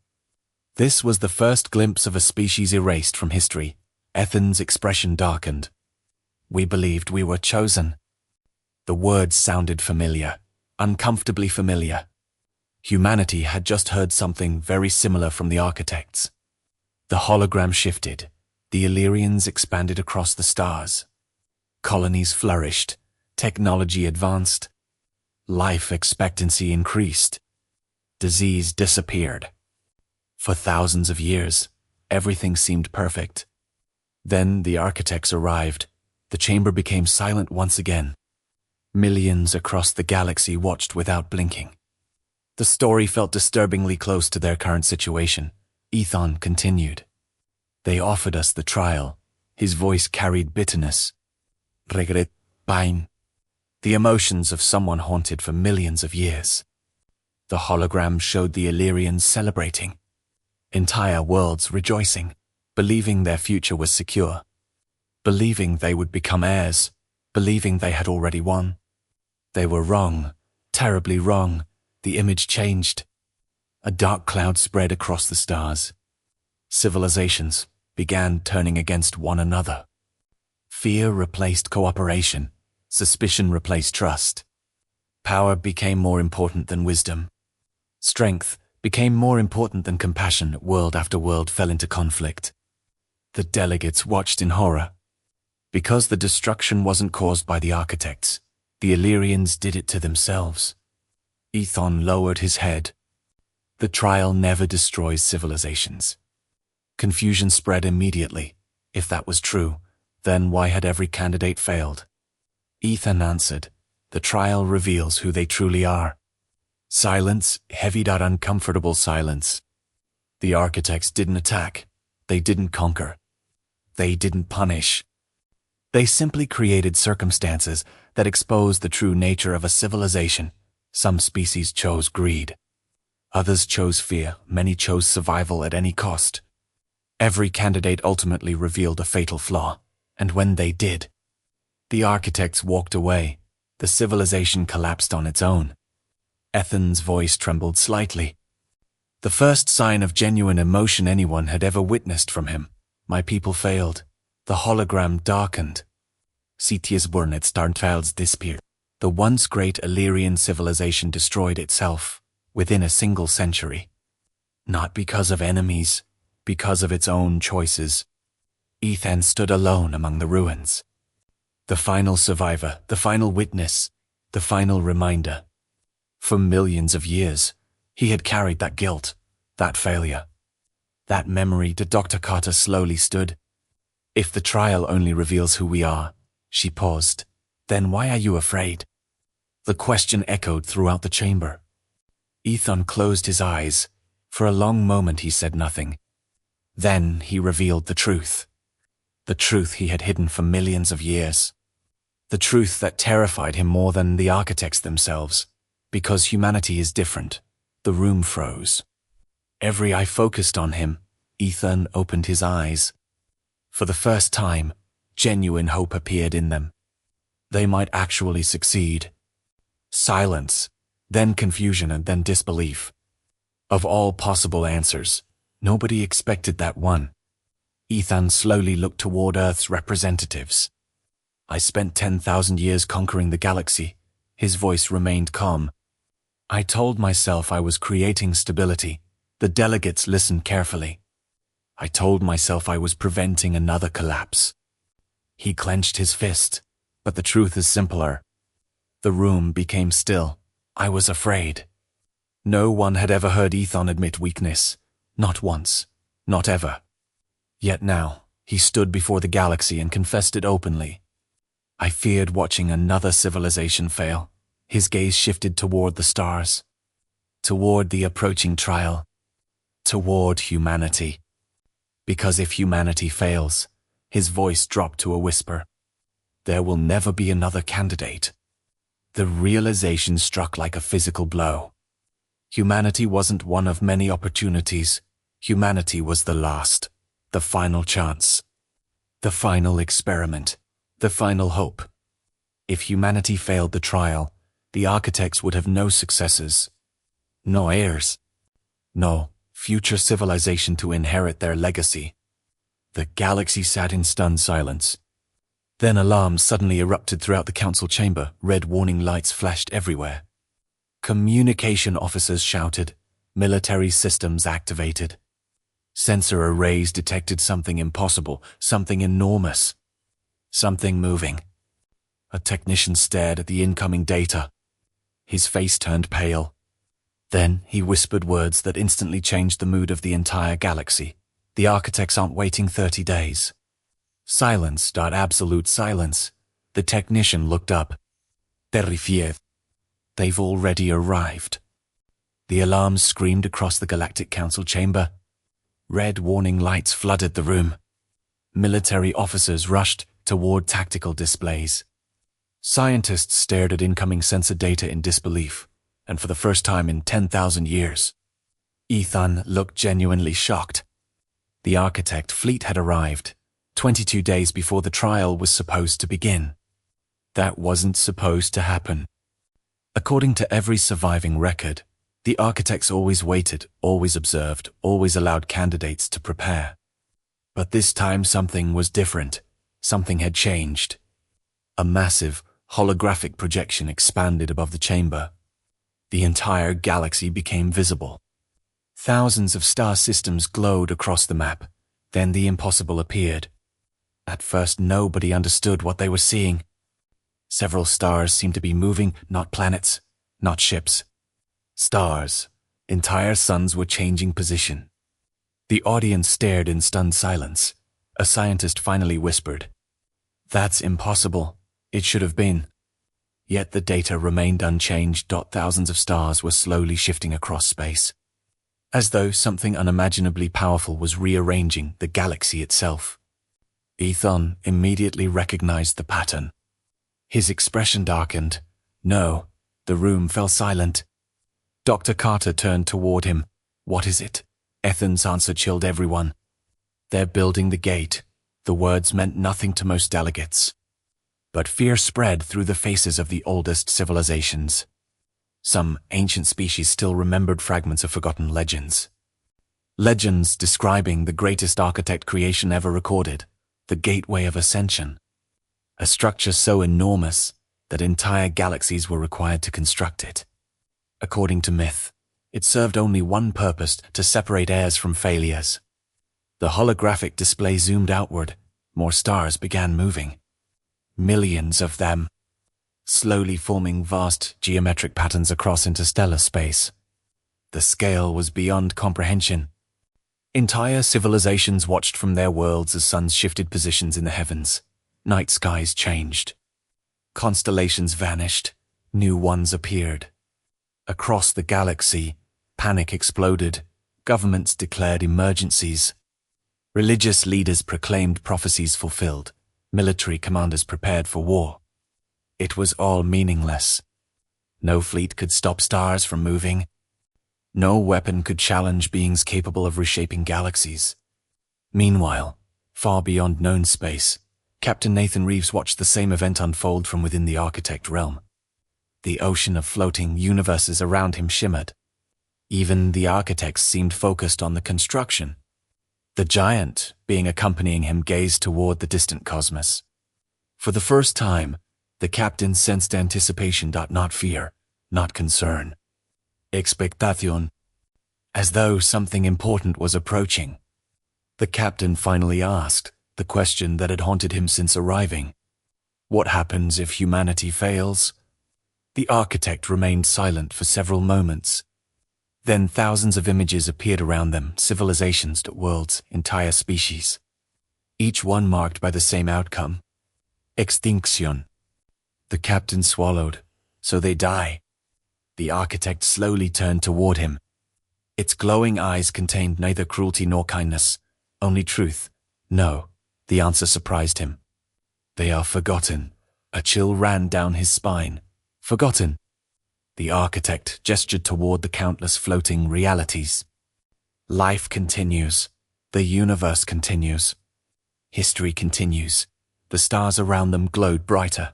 A: This was the first glimpse of a species erased from history. Aethon's expression darkened. We believed we were chosen. The words sounded familiar, uncomfortably familiar. Humanity had just heard something very similar from the architects. The hologram shifted. The Illyrians expanded across the stars. Colonies flourished. Technology advanced. Life expectancy increased. Disease disappeared. For thousands of years, everything seemed perfect. Then the architects arrived. The chamber became silent once again. Millions across the galaxy watched without blinking. The story felt disturbingly close to their current situation. Aethon continued. They offered us the trial. His voice carried bitterness. Regret, pain. The emotions of someone haunted for millions of years. The hologram showed the Illyrians celebrating. Entire worlds rejoicing, believing their future was secure. Believing they would become heirs, believing they had already won. They were wrong, terribly wrong. The image changed. A dark cloud spread across the stars. Civilizations began turning against one another. Fear replaced cooperation. Suspicion replaced trust. Power became more important than wisdom. Strength became more important than compassion. World after world fell into conflict. The delegates watched in horror. Because the destruction wasn't caused by the architects, the Illyrians did it to themselves. Aethon lowered his head. The trial never destroys civilizations. Confusion spread immediately. If that was true, then why had every candidate failed? Aethon answered, the trial reveals who they truly are. Silence, heavy that uncomfortable silence. The architects didn't attack. They didn't conquer. They didn't punish. They simply created circumstances that exposed the true nature of a civilization. Some species chose greed. Others chose fear. Many chose survival at any cost. Every candidate ultimately revealed a fatal flaw, and when they did, the architects walked away. The civilization collapsed on its own. Aethon's voice trembled slightly. The first sign of genuine emotion anyone had ever witnessed from him. My people failed. The hologram darkened. Cities burned, Starnfelds disappeared. The once great Illyrian civilization destroyed itself within a single century. Not because of enemies, because of its own choices. Aethon stood alone among the ruins. The final survivor, the final witness, the final reminder. For millions of years, he had carried that guilt, that failure, that memory. Dr. Carter slowly stood. If the trial only reveals who we are, she paused, then why are you afraid? The question echoed throughout the chamber. Aethon closed his eyes. For a long moment he said nothing. Then he revealed the truth. The truth he had hidden for millions of years. The truth that terrified him more than the architects themselves. Because humanity is different. The room froze. Every eye focused on him. Aethon opened his eyes. For the first time, genuine hope appeared in them. They might actually succeed. Silence, then confusion, and then disbelief. Of all possible answers, nobody expected that one. Aethon slowly looked toward Earth's representatives. I spent 10,000 years conquering the galaxy. His voice remained calm. I told myself I was creating stability. The delegates listened carefully. I told myself I was preventing another collapse. He clenched his fist, but the truth is simpler. The room became still. I was afraid. No one had ever heard Aethon admit weakness. Not once. Not ever. Yet now, he stood before the galaxy and confessed it openly. I feared watching another civilization fail. His gaze shifted toward the stars. Toward the approaching trial. Toward humanity. Because if humanity fails, his voice dropped to a whisper. There will never be another candidate. The realization struck like a physical blow. Humanity wasn't one of many opportunities. Humanity was the last, the final chance, the final experiment, the final hope. If humanity failed the trial, the architects would have no successors, no heirs, no future civilization to inherit their legacy. The galaxy sat in stunned silence. Then alarms suddenly erupted throughout the council chamber. Red warning lights flashed everywhere. Communication officers shouted. Military systems activated. Sensor arrays detected something impossible, something enormous, something moving. A technician stared at the incoming data. His face turned pale. Then he whispered words that instantly changed the mood of the entire galaxy. The architects aren't waiting 30 days. Silence, absolute silence. The technician looked up. Terrified. They've already arrived. The alarms screamed across the Galactic Council chamber. Red warning lights flooded the room. Military officers rushed toward tactical displays. Scientists stared at incoming sensor data in disbelief, and for the first time in 10,000 years. Aethon looked genuinely shocked. The architect fleet had arrived, 22 days before the trial was supposed to begin. That wasn't supposed to happen. According to every surviving record, the architects always waited, always observed, always allowed candidates to prepare. But this time something was different. Something had changed. A massive, holographic projection expanded above the chamber. The entire galaxy became visible. Thousands of star systems glowed across the map. Then the impossible appeared. At first, nobody understood what they were seeing. Several stars seemed to be moving, not planets, not ships. Stars. Entire suns were changing position. The audience stared in stunned silence. A scientist finally whispered, "That's impossible. It should have been." Yet the data remained unchanged. Thousands of stars were slowly shifting across space, as though something unimaginably powerful was rearranging the galaxy itself. Aethon immediately recognized the pattern. His expression darkened. No, the room fell silent. Dr. Carter turned toward him. "What is it?" Aethon's answer chilled everyone. "They're building the gate." The words meant nothing to most delegates. But fear spread through the faces of the oldest civilizations. Some ancient species still remembered fragments of forgotten legends. Legends describing the greatest architect creation ever recorded, the Gateway of Ascension. A structure so enormous that entire galaxies were required to construct it. According to myth, it served only one purpose: to separate heirs from failures. The holographic display zoomed outward. More stars began moving. Millions of them, slowly forming vast geometric patterns across interstellar space. The scale was beyond comprehension. Entire civilizations watched from their worlds as suns shifted positions in the heavens. Night skies changed. Constellations vanished. New ones appeared. Across the galaxy, panic exploded. Governments declared emergencies. Religious leaders proclaimed prophecies fulfilled. Military commanders prepared for war. It was all meaningless. No fleet could stop stars from moving. No weapon could challenge beings capable of reshaping galaxies. Meanwhile, far beyond known space, Captain Nathan Reeves watched the same event unfold from within the architect realm. The ocean of floating universes around him shimmered. Even the architects seemed focused on the construction. The giant, being accompanying him, gazed toward the distant cosmos. For the first time, the captain sensed anticipation, not fear, not concern. Expectación. As though something important was approaching. The captain finally asked the question that had haunted him since arriving. What happens if humanity fails? The architect remained silent for several moments. Then thousands of images appeared around them, civilizations, worlds, entire species. Each one marked by the same outcome. Extinction. The captain swallowed. So they die. The architect slowly turned toward him. Its glowing eyes contained neither cruelty nor kindness, only truth. No, the answer surprised him. They are forgotten. A chill ran down his spine. Forgotten. The architect gestured toward the countless floating realities. Life continues. The universe continues. History continues. The stars around them glowed brighter.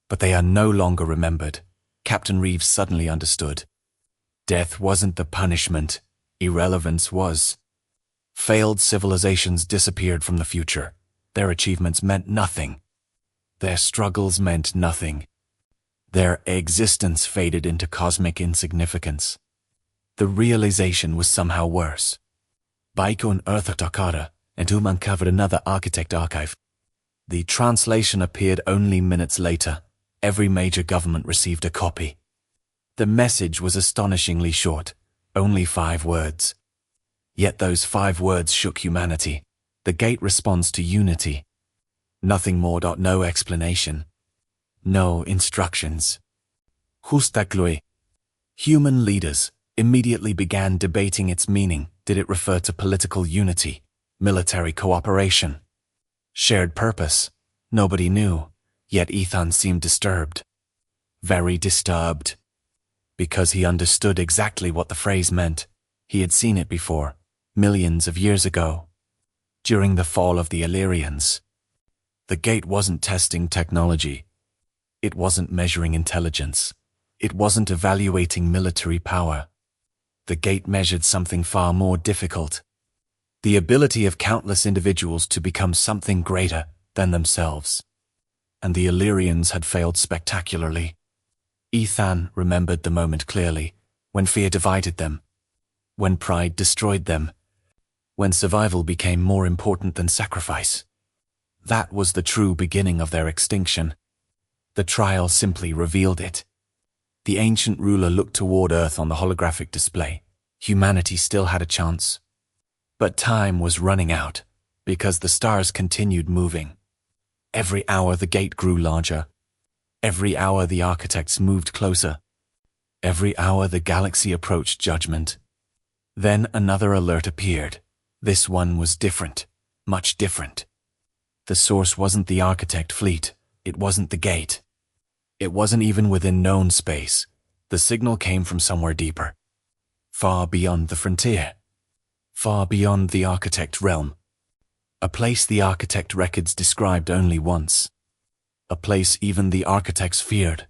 A: But they are no longer remembered. Captain Reeves suddenly understood. Death wasn't the punishment. Irrelevance was. Failed civilizations disappeared from the future. Their achievements meant nothing. Their struggles meant nothing. Their existence faded into cosmic insignificance. The realization was somehow worse. Baikon Earthakara and uncovered another architect archive. The translation appeared only minutes later. Every major government received a copy. The message was astonishingly short, only 5 words. Yet those 5 words shook humanity. The gate responds to unity. Nothing more. No explanation. No instructions. Justakloi. Human leaders immediately began debating its meaning. Did it refer to political unity, military cooperation, shared purpose? Nobody knew, yet Aethon seemed disturbed. Very disturbed. Because he understood exactly what the phrase meant. He had seen it before, millions of years ago, during the fall of the Illyrians. The gate wasn't testing technology. It wasn't measuring intelligence. It wasn't evaluating military power. The gate measured something far more difficult. The ability of countless individuals to become something greater than themselves. And the Illyrians had failed spectacularly. Aethon remembered the moment clearly, when fear divided them, when pride destroyed them, when survival became more important than sacrifice. That was the true beginning of their extinction. The trial simply revealed it. The ancient ruler looked toward Earth on the holographic display. Humanity still had a chance. But time was running out, because the stars continued moving. Every hour the gate grew larger. Every hour the architects moved closer. Every hour the galaxy approached judgment. Then another alert appeared. This one was different, much different. The source wasn't the architect fleet. It wasn't the gate. It wasn't even within known space. The signal came from somewhere deeper. Far beyond the frontier. Far beyond the architect realm. A place the architect records described only once. A place even the architects feared.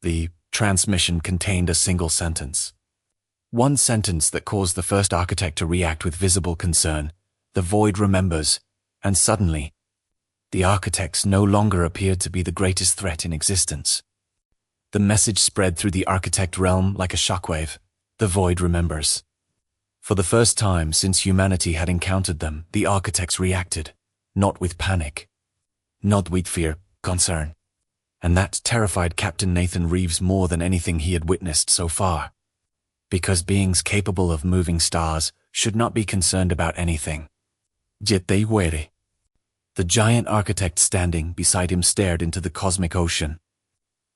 A: The transmission contained a single sentence. One sentence that caused the first architect to react with visible concern. The void remembers, and suddenly, the architects no longer appeared to be the greatest threat in existence. The message spread through the architect realm like a shockwave. The void remembers. For the first time since humanity had encountered them, the architects reacted, not with panic, not with fear, concern. And that terrified Captain Nathan Reeves more than anything he had witnessed so far. Because beings capable of moving stars should not be concerned about anything. Jete huere. The giant architect standing beside him stared into the cosmic ocean.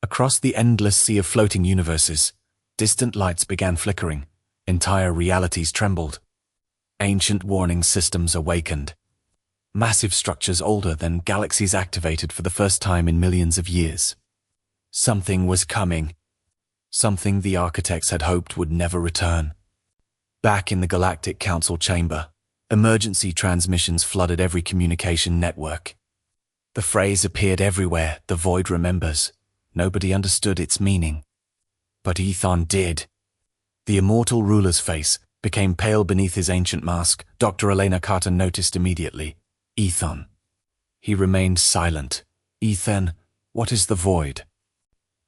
A: Across the endless sea of floating universes, distant lights began flickering. Entire realities trembled. Ancient warning systems awakened. Massive structures older than galaxies activated for the first time in millions of years. Something was coming. Something the architects had hoped would never return. Back in the Galactic Council chamber, emergency transmissions flooded every communication network. The phrase appeared everywhere, the void remembers. Nobody understood its meaning. But Aethon did. The immortal ruler's face became pale beneath his ancient mask. Dr. Elena Carter noticed immediately. Aethon. He remained silent. Aethon, what is the void?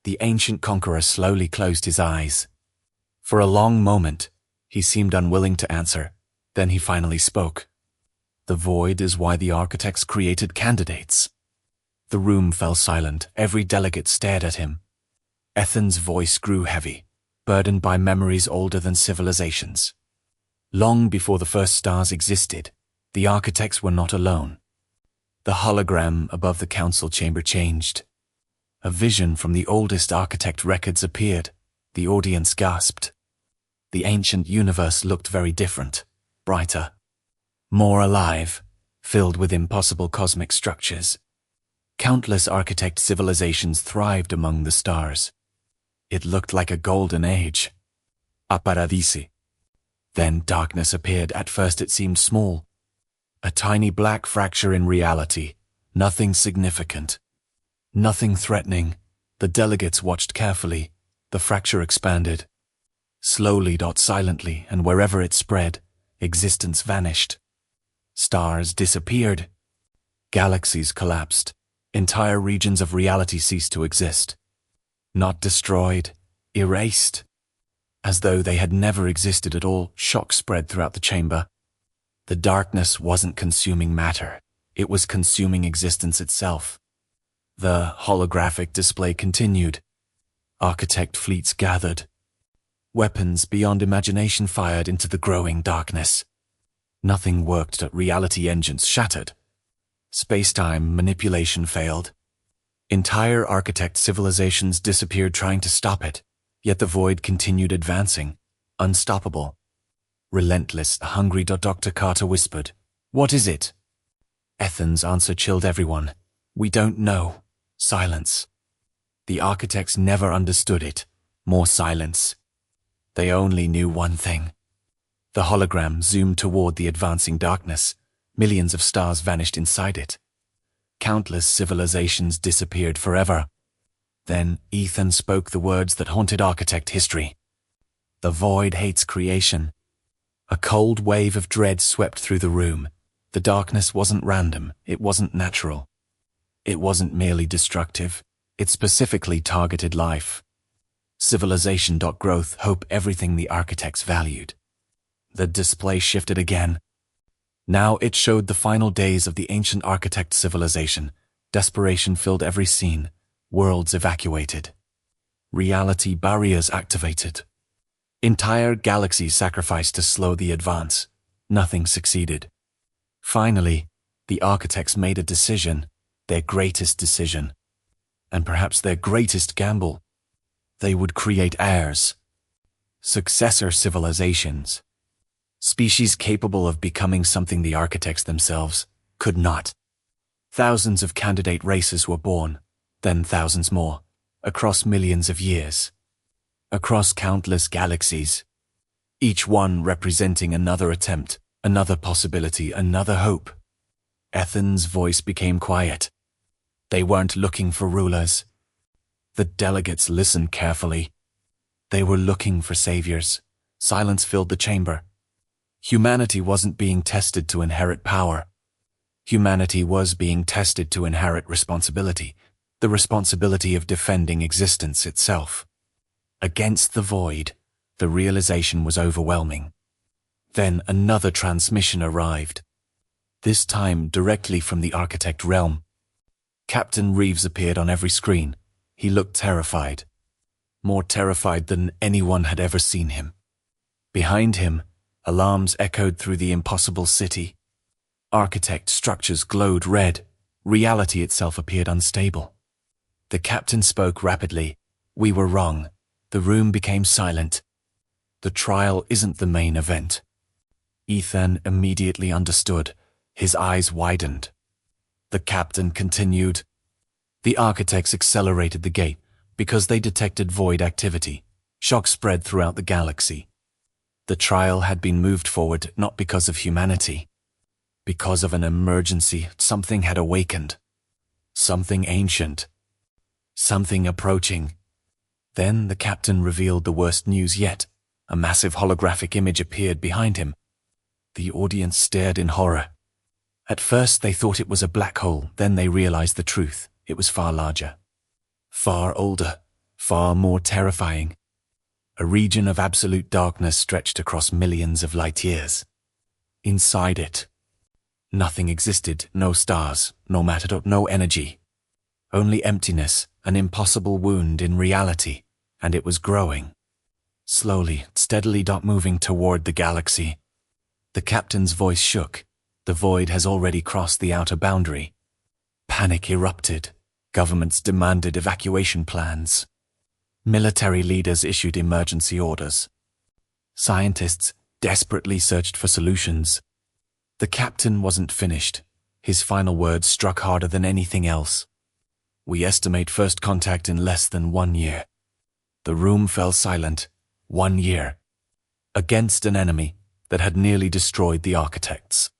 A: The ancient conqueror slowly closed his eyes. For a long moment, he seemed unwilling to answer. Then he finally spoke. The void is why the architects created candidates. The room fell silent. Every delegate stared at him. Aethon's voice grew heavy, burdened by memories older than civilizations. Long before the first stars existed, the architects were not alone. The hologram above the council chamber changed. A vision from the oldest architect records appeared. The audience gasped. The ancient universe looked very different, brighter, more alive, filled with impossible cosmic structures. Countless architect civilizations thrived among the stars. It looked like a golden age. A paradisi. Then darkness appeared. At first it seemed small. A tiny black fracture in reality. Nothing significant. Nothing threatening. The delegates watched carefully. The fracture expanded. Slowly, silently, and wherever it spread, existence vanished. Stars disappeared. Galaxies collapsed. Entire regions of reality ceased to exist. Not destroyed, erased. As though they had never existed at all, shock spread throughout the chamber. The darkness wasn't consuming matter. It was consuming existence itself. The holographic display continued. Architect fleets gathered. Weapons beyond imagination fired into the growing darkness. Nothing worked. Reality engines shattered. Space-time manipulation failed. Entire architect civilizations disappeared trying to stop it, yet the void continued advancing, unstoppable. Relentless, hungry. Dr. Carter whispered, "What is it?" Aethon's answer chilled everyone. "We don't know." Silence. The architects never understood it. More silence. They only knew one thing. The hologram zoomed toward the advancing darkness. Millions of stars vanished inside it. Countless civilizations disappeared forever. Then Aethon spoke the words that haunted architect history. The void hates creation. A cold wave of dread swept through the room. The darkness wasn't random, it wasn't natural. It wasn't merely destructive, it specifically targeted life. Civilization. Growth, hope, everything the architects valued. The display shifted again. Now it showed the final days of the ancient architect civilization. Desperation filled every scene. Worlds evacuated. Reality barriers activated. Entire galaxies sacrificed to slow the advance. Nothing succeeded. Finally, the architects made a decision, their greatest decision, and perhaps their greatest gamble. They would create heirs, successor civilizations, species capable of becoming something the architects themselves could not. Thousands of candidate races were born, then thousands more, across millions of years, across countless galaxies, each one representing another attempt, another possibility, another hope. Aethon's voice became quiet. They weren't looking for rulers. The delegates listened carefully. They were looking for saviors. Silence filled the chamber. Humanity wasn't being tested to inherit power. Humanity was being tested to inherit responsibility, the responsibility of defending existence itself. Against the void, the realization was overwhelming. Then another transmission arrived. This time directly from the architect realm. Captain Reeves appeared on every screen. He looked terrified. More terrified than anyone had ever seen him. Behind him, alarms echoed through the impossible city. Architect structures glowed red. Reality itself appeared unstable. The captain spoke rapidly. We were wrong. The room became silent. The trial isn't the main event. Aethon immediately understood. His eyes widened. The captain continued. The architects accelerated the gate because they detected void activity. Shock spread throughout the galaxy. The trial had been moved forward not because of humanity. Because of an emergency, something had awakened. Something ancient. Something approaching. Then the captain revealed the worst news yet. A massive holographic image appeared behind him. The audience stared in horror. At first they thought it was a black hole, then they realized the truth. It was far larger. Far older. Far more terrifying. A region of absolute darkness stretched across millions of light years. Inside it, nothing existed, no stars, no matter, no energy. Only emptiness, an impossible wound in reality, and it was growing. Slowly, steadily moving toward the galaxy. The captain's voice shook. The void has already crossed the outer boundary. Panic erupted. Governments demanded evacuation plans. Military leaders issued emergency orders. Scientists desperately searched for solutions. The captain wasn't finished. His final words struck harder than anything else. We estimate first contact in less than 1 year. The room fell silent. 1 year. Against an enemy that had nearly destroyed the architects.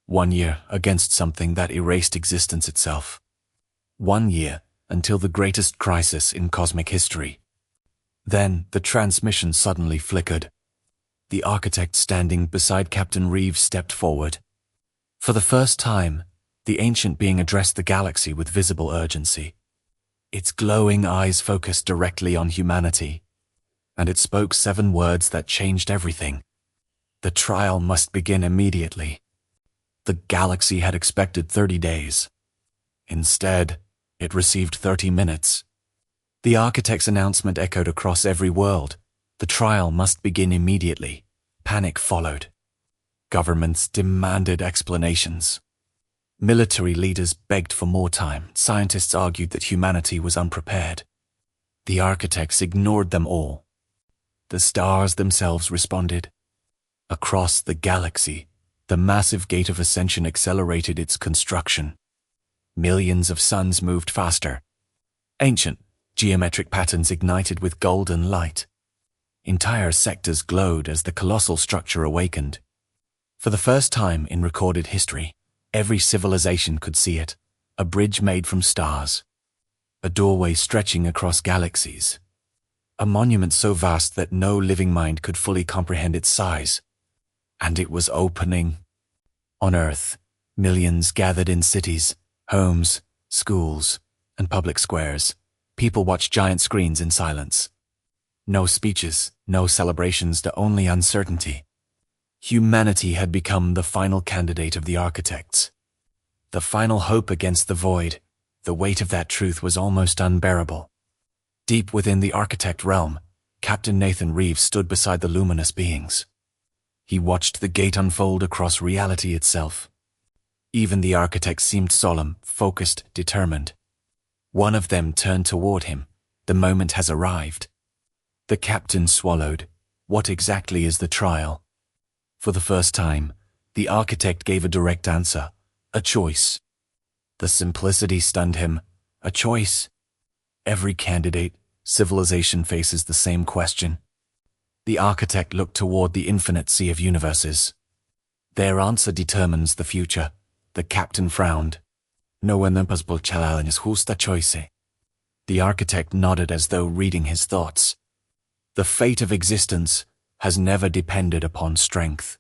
A: 1 year against something that erased existence itself. 1 year until the greatest crisis in cosmic history. Then the transmission suddenly flickered. The architect standing beside Captain Reeves stepped forward. For the first time, the ancient being addressed the galaxy with visible urgency. Its glowing eyes focused directly on humanity, and it spoke 7 words that changed everything. The trial must begin immediately. The galaxy had expected 30 days. Instead, it received 30 minutes. The architect's announcement echoed across every world. The trial must begin immediately. Panic followed. Governments demanded explanations. Military leaders begged for more time. Scientists argued that humanity was unprepared. The architects ignored them all. The stars themselves responded. Across the galaxy, the massive Gate of Ascension accelerated its construction. Millions of suns moved faster. Ancient, geometric patterns ignited with golden light. Entire sectors glowed as the colossal structure awakened. For the first time in recorded history, every civilization could see it, a bridge made from stars. A doorway stretching across galaxies. A monument so vast that no living mind could fully comprehend its size. And it was opening. On Earth, millions gathered in cities, homes, schools, and public squares. People watched giant screens in silence. No speeches, no celebrations, only uncertainty. Humanity had become the final candidate of the architects. The final hope against the void. The weight of that truth was almost unbearable. Deep within the architect realm, Captain Nathan Reeves stood beside the luminous beings. He watched the gate unfold across reality itself. Even the architects seemed solemn, focused, determined. One of them turned toward him. The moment has arrived. The captain swallowed. What exactly is the trial? For the first time, the architect gave a direct answer. A choice. The simplicity stunned him. A choice. Every candidate, civilization faces the same question. The architect looked toward the infinite sea of universes. Their answer determines the future. The captain frowned. No one impossible challenge is justa choice. The architect nodded as though reading his thoughts. The fate of existence has never depended upon strength.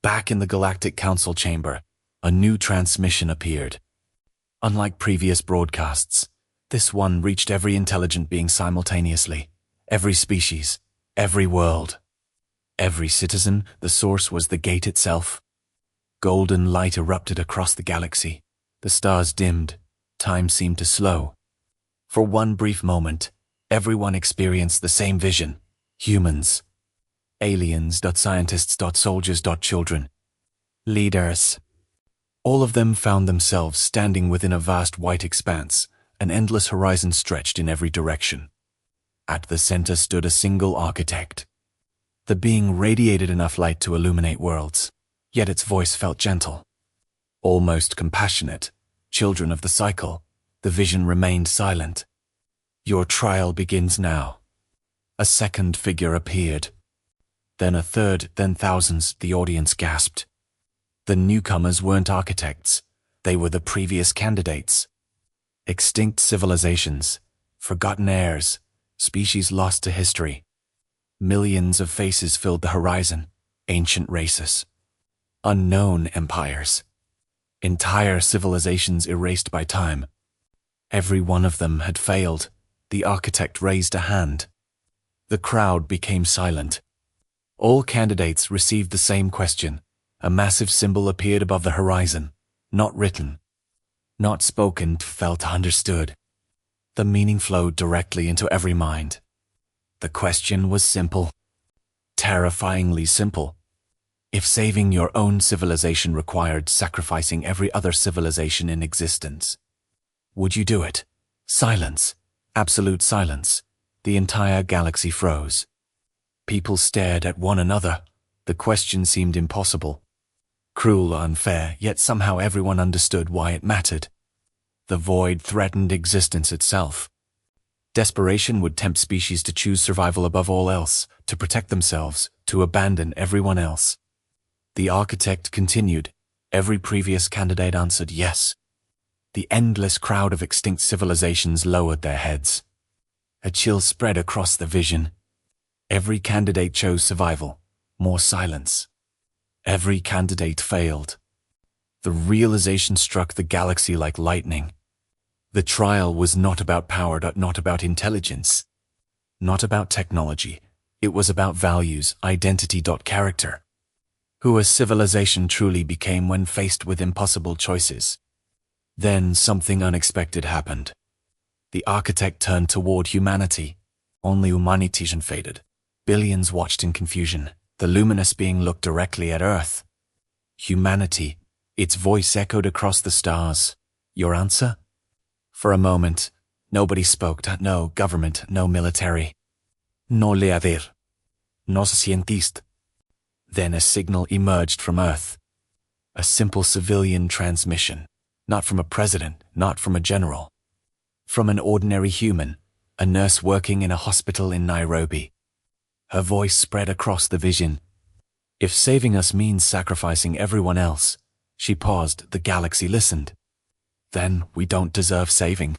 A: Back in the Galactic Council chamber, a new transmission appeared. Unlike previous broadcasts, this one reached every intelligent being simultaneously. Every species, every world. Every citizen. The source was the gate itself. Golden light erupted across the galaxy. The stars dimmed. Time seemed to slow. For one brief moment, everyone experienced the same vision. Humans. Aliens. Scientists. Soldiers. Children. Leaders. All of them found themselves standing within a vast white expanse. An endless horizon stretched in every direction. At the center stood a single architect. The being radiated enough light to illuminate worlds, yet its voice felt gentle. Almost compassionate. Children of the cycle, the vision remained silent. Your trial begins now. A second figure appeared. Then a third, then thousands. The audience gasped. The newcomers weren't architects. They were the previous candidates. Extinct civilizations, forgotten heirs, species lost to history. Millions of faces filled the horizon, ancient races. Unknown empires. Entire civilizations erased by time. Every one of them had failed. The architect raised a hand. The crowd became silent. All candidates received the same question. A massive symbol appeared above the horizon, not written. Not spoken, felt, understood. The meaning flowed directly into every mind. The question was simple. Terrifyingly simple. If saving your own civilization required sacrificing every other civilization in existence, would you do it? Silence. Absolute silence. The entire galaxy froze. People stared at one another. The question seemed impossible. Cruel, unfair, yet somehow everyone understood why it mattered. The void threatened existence itself. Desperation would tempt species to choose survival above all else, to protect themselves, to abandon everyone else. The architect continued. Every previous candidate answered yes. The endless crowd of extinct civilizations lowered their heads. A chill spread across the vision. Every candidate chose survival. More silence. Every candidate failed. The realization struck the galaxy like lightning. The trial was not about power, not about intelligence, not about technology. It was about values, identity, character. Who a civilization truly became when faced with impossible choices. Then something unexpected happened. The architect turned toward humanity. Only humanity faded. Billions watched in confusion. The luminous being looked directly at Earth. Humanity. Its voice echoed across the stars. Your answer? For a moment, nobody spoke. No government, no military. No leader. No scientist. Then a signal emerged from Earth. A simple civilian transmission. Not from a president, not from a general. From an ordinary human, a nurse working in a hospital in Nairobi. Her voice spread across the vision. If saving us means sacrificing everyone else, she paused, the galaxy listened. Then we don't deserve saving.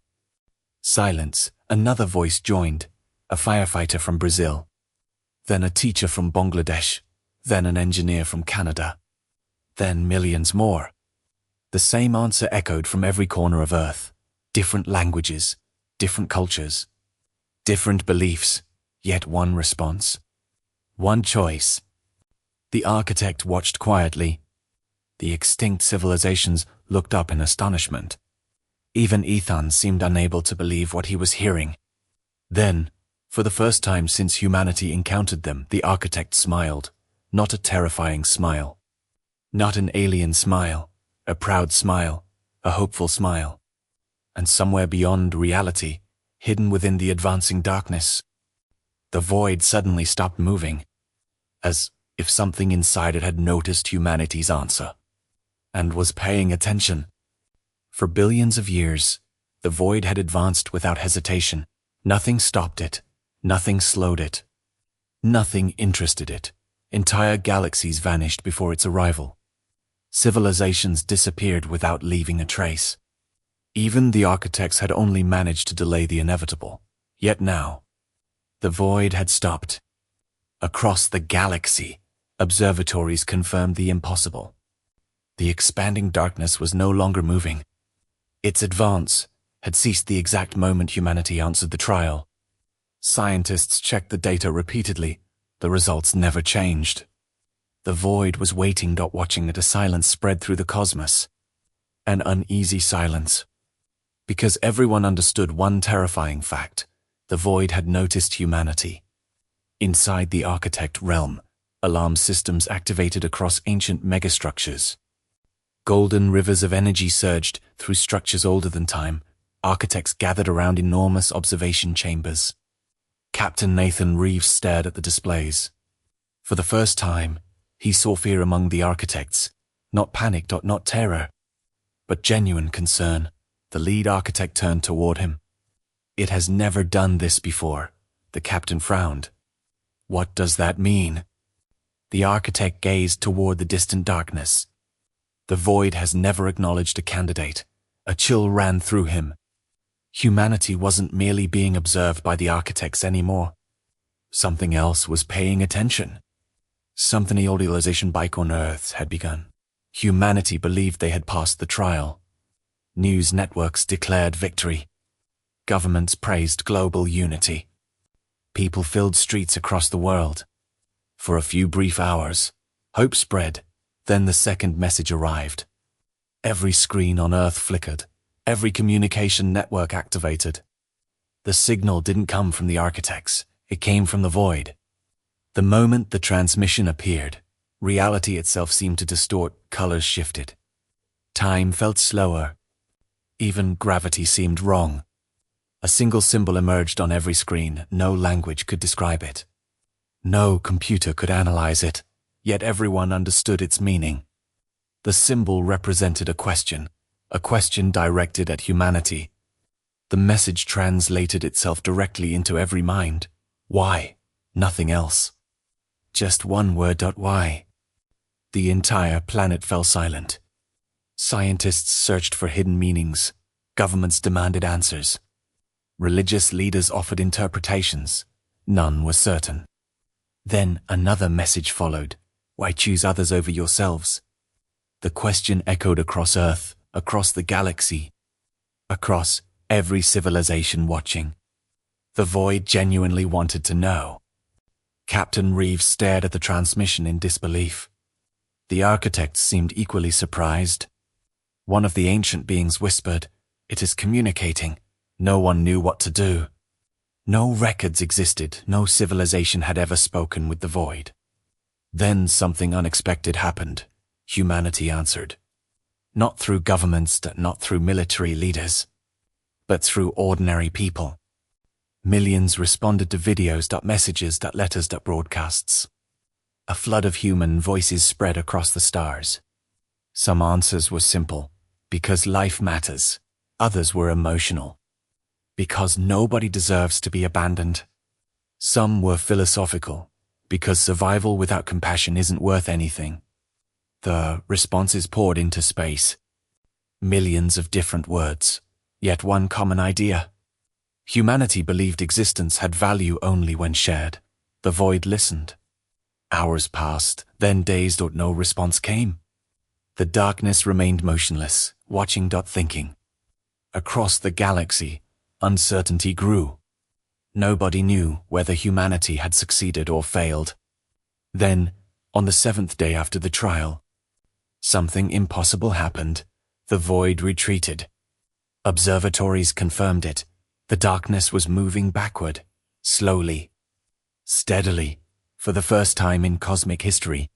A: Silence. Another voice joined. A firefighter from Brazil. Then a teacher from Bangladesh. Then an engineer from Canada. Then millions more. The same answer echoed from every corner of Earth. Different languages, different cultures, different beliefs, yet one response. One choice. The architect watched quietly. The extinct civilizations looked up in astonishment. Even Aethon seemed unable to believe what he was hearing. Then, for the first time since humanity encountered them, the architect smiled. Not a terrifying smile. Not an alien smile. A proud smile. A hopeful smile. And somewhere beyond reality, hidden within the advancing darkness, the void suddenly stopped moving, as if something inside it had noticed humanity's answer, and was paying attention. For billions of years, the void had advanced without hesitation. Nothing stopped it. Nothing slowed it. Nothing interested it. Entire galaxies vanished before its arrival. Civilizations disappeared without leaving a trace. Even the architects had only managed to delay the inevitable. Yet now, the void had stopped. Across the galaxy, observatories confirmed the impossible. The expanding darkness was no longer moving. Its advance had ceased the exact moment humanity answered the trial. Scientists checked the data repeatedly. The results never changed. The void was waiting, not watching, as a silence spread through the cosmos. An uneasy silence. Because everyone understood one terrifying fact. The void had noticed humanity. Inside the architect realm, alarm systems activated across ancient megastructures. Golden rivers of energy surged through structures older than time. Architects gathered around enormous observation chambers. Captain Nathan Reeves stared at the displays. For the first time, he saw fear among the architects. Not panic, not terror, but genuine concern. The lead architect turned toward him. It has never done this before. The captain frowned. What does that mean? The architect gazed toward the distant darkness. The void has never acknowledged a candidate. A chill ran through him. Humanity wasn't merely being observed by the architects anymore. Something else was paying attention. Something the idealization bike on Earth had begun. Humanity believed they had passed the trial. News networks declared victory. Governments praised global unity. People filled streets across the world. For a few brief hours, hope spread. Then the second message arrived. Every screen on Earth flickered. Every communication network activated. The signal didn't come from the architects. It came from the void. The moment the transmission appeared, reality itself seemed to distort. Colors shifted. Time felt slower. Even gravity seemed wrong. A single symbol emerged on every screen. No language could describe it. No computer could analyze it, yet everyone understood its meaning. The symbol represented a question directed at humanity. The message translated itself directly into every mind. Why? Nothing else. Just one word. Why? The entire planet fell silent. Scientists searched for hidden meanings. Governments demanded answers. Religious leaders offered interpretations. None was certain. Then another message followed. Why choose others over yourselves? The question echoed across Earth, across the galaxy, across every civilization watching. The void genuinely wanted to know. Captain Reeves stared at the transmission in disbelief. The architects seemed equally surprised. One of the ancient beings whispered, "It is communicating." No one knew what to do. No records existed. No civilization had ever spoken with the void. Then something unexpected happened. Humanity answered. Not through governments, not through military leaders, but through ordinary people. Millions responded to videos, messages, letters, broadcasts. A flood of human voices spread across the stars. Some answers were simple, because life matters. Others were emotional, because nobody deserves to be abandoned. Some were philosophical, because survival without compassion isn't worth anything. The responses poured into space. Millions of different words, yet one common idea. Humanity believed existence had value only when shared. The void listened. Hours passed, then days. No response came. The darkness remained motionless, watching. Thinking. Across the galaxy, uncertainty grew. Nobody knew whether humanity had succeeded or failed. Then, on the 7th day after the trial, something impossible happened. The void retreated. Observatories confirmed it. The darkness was moving backward, slowly, steadily, for the first time in cosmic history.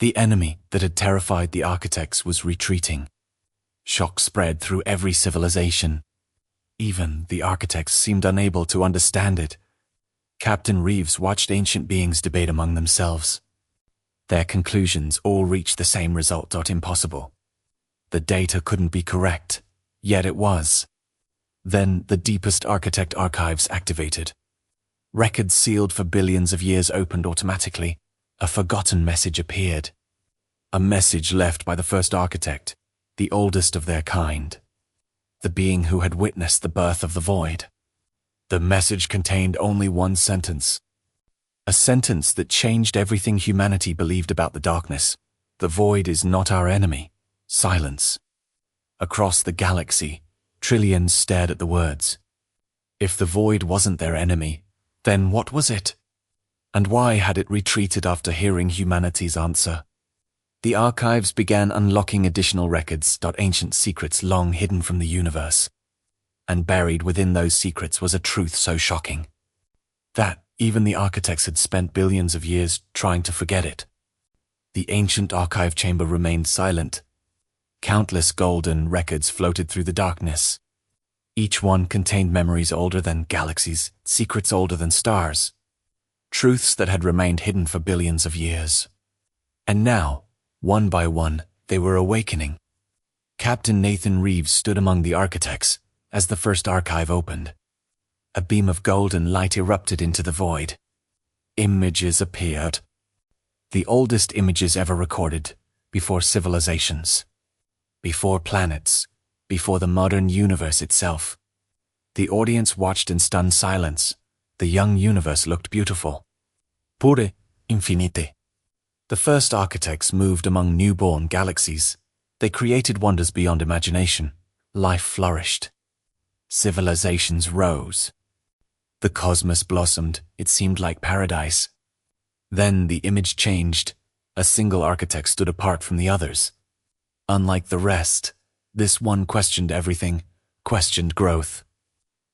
A: The enemy that had terrified the architects was retreating. Shock spread through every civilization. Even the architects seemed unable to understand it. Captain Reeves watched ancient beings debate among themselves. Their conclusions all reached the same result. Impossible. The data couldn't be correct, yet it was. Then the deepest architect archives activated. Records sealed for billions of years opened automatically. A forgotten message appeared. A message left by the first architect, the oldest of their kind. The being who had witnessed the birth of the void. The message contained only one sentence. A sentence that changed everything humanity believed about the darkness. The void is not our enemy. Silence. Across the galaxy, trillions stared at the words. If the void wasn't their enemy, then what was it? And why had it retreated after hearing humanity's answer? The archives began unlocking additional records. Ancient secrets long hidden from the universe. And buried within those secrets was a truth so shocking that even the architects had spent billions of years trying to forget it. The ancient archive chamber remained silent. Countless golden records floated through the darkness. Each one contained memories older than galaxies, secrets older than stars. Truths that had remained hidden for billions of years. And now, one by one, they were awakening. Captain Nathan Reeves stood among the architects as the first archive opened. A beam of golden light erupted into the void. Images appeared. The oldest images ever recorded, before civilizations, before planets, before the modern universe itself. The audience watched in stunned silence. The young universe looked beautiful. Pure, infinite. The first architects moved among newborn galaxies. They created wonders beyond imagination. Life flourished. Civilizations rose. The cosmos blossomed. It seemed like paradise. Then the image changed. A single architect stood apart from the others. Unlike the rest, this one questioned everything, questioned growth,